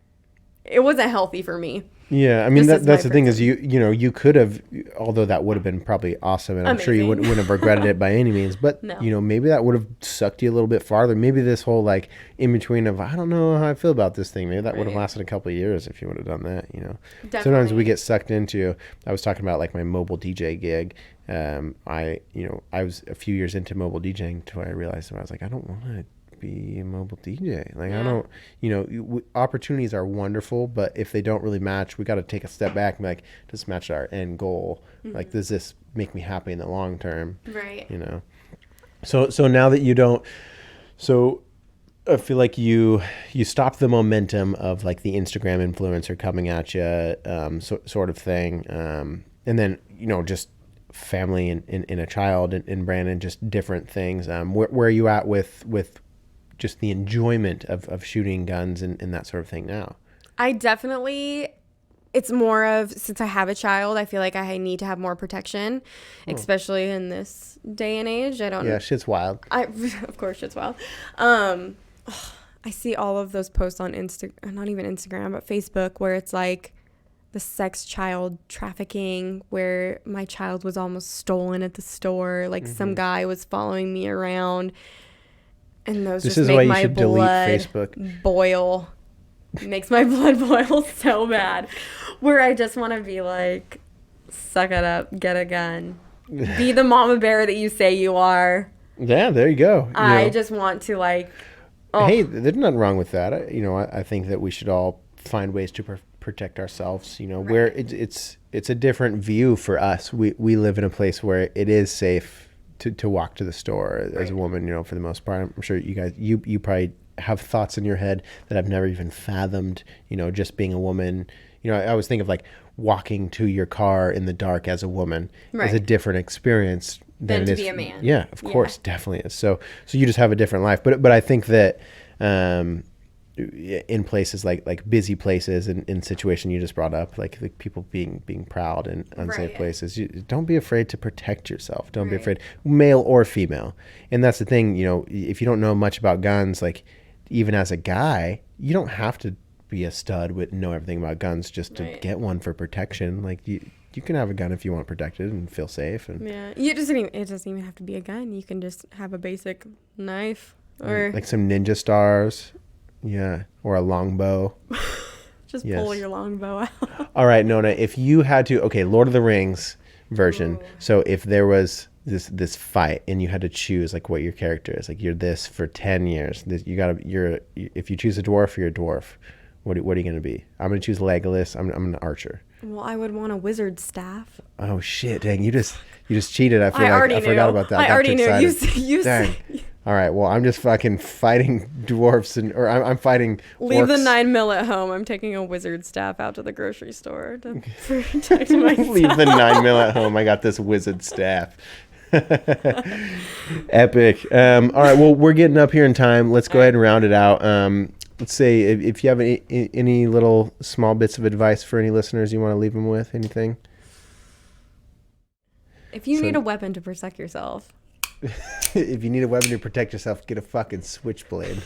healthy for me. Yeah, I mean that's the thing is you know you could have, although that would have been probably awesome, and I'm sure you wouldn't have regretted it by any means, but you know maybe that would have sucked you a little bit farther. Maybe this whole like in between of I don't know how I feel about this thing, maybe that would have lasted a couple of years if you would have done that. You know, sometimes we get sucked into. I was talking about like my mobile DJ gig. I was a few years into mobile DJing until I realized I was like I don't want to be a mobile DJ. Like, Yeah. I don't, opportunities are wonderful, but if they don't really match, we got to take a step back and be like, does this match our end goal? Like, does this make me happy in the long term? Right. So now that you don't, so I feel like you stop the momentum of like the Instagram influencer coming at you, sort of thing. And then, just family and a child and Brandon, just different things. Where are you at with just the enjoyment of shooting guns and that sort of thing now? It's more of, since I have a child, I feel like I need to have more protection, especially in this day and age. Yeah, shit's wild. Of course, shit's wild. I see all of those posts on not even Instagram, but Facebook, where it's like the sex child trafficking, where my child was almost stolen at the store. Like some guy was following me around, and those This just is why make you my should delete blood Facebook. boil. Makes my blood boil so bad, where I just want to be like, suck it up, get a gun, be the mama bear that you say you are. Yeah, there you go. I just want to like, Hey, there's nothing wrong with that. I think that we should all find ways to protect ourselves. Where it's a different view for us. We live in a place where it is safe to walk to the store as a woman. For the most part, I'm sure you guys you probably have thoughts in your head that I've never even fathomed. Just being a woman. I always think of like walking to your car in the dark as a woman is a different experience than it to is be a man. Yeah, of course, definitely is. So you just have a different life. But I think that in places like busy places and in situation you just brought up, like people being proud in unsafe places, don't be afraid to protect yourself. Don't be afraid, male or female. And that's the thing, if you don't know much about guns, like even as a guy, you don't have to be a stud with know everything about guns just to get one for protection. Like you can have a gun if you want protected and feel safe. And it doesn't even have to be a gun. You can just have a basic knife or like some ninja stars, or a longbow. just pull your longbow out. All right, Nona, if you had to, Lord of the Rings version. Ooh. So if there was this fight and you had to choose like what your character is, like you're this for 10 years, if you choose a dwarf, you're a dwarf. What are you going to be? I'm going to choose Legolas. I'm an archer. Well, I would want a wizard staff. Oh shit! Dang, you just cheated. I knew. Forgot about that. I already knew. Dang. All right. Well, I'm just fucking fighting dwarfs or I'm fighting. Leave orcs. the 9mm at home. I'm taking a wizard staff out to the grocery store to protect myself. Leave the 9mm at home. I got this wizard staff. Epic. All right. Well, we're getting up here in time. Let's go ahead and round it out. Let's say if you have any little small bits of advice for any listeners you want to leave them with, anything? If you need a weapon to protect yourself. If you need a weapon to protect yourself, get a fucking switchblade.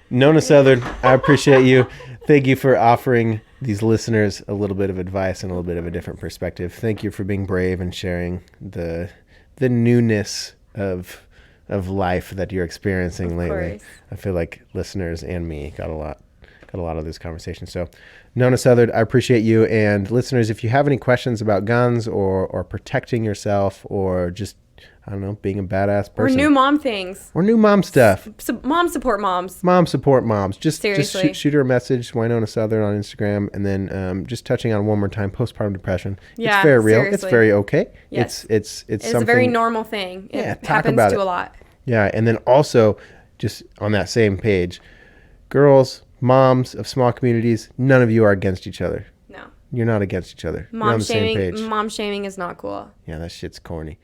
Nona Southard, I appreciate you. Thank you for offering these listeners a little bit of advice and a little bit of a different perspective. Thank you for being brave and sharing the newness of life that you're experiencing lately. I feel like listeners and me got a lot of this conversation. So Nona Southard, I appreciate you. And listeners, if you have any questions about guns or protecting yourself or just, I don't know, being a badass person. Or new mom things. Or new mom stuff. Mom support moms. Mom support moms. Just shoot her a message, Nona Southard on Instagram. And then just touching on one more time, postpartum depression. Yeah, it's very real. Seriously. It's very okay. Yes. It's something. A very normal thing. It happens to a lot. Yeah. And then also just on that same page, girls, moms of small communities, none of you are against each other. No. You're not against each other. You're on Mom the same page. Mom shaming is not cool. Yeah, that shit's corny.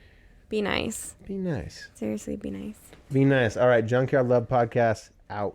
Be nice. Be nice. Seriously, be nice. Be nice. All right, Junkyard Love Podcast out.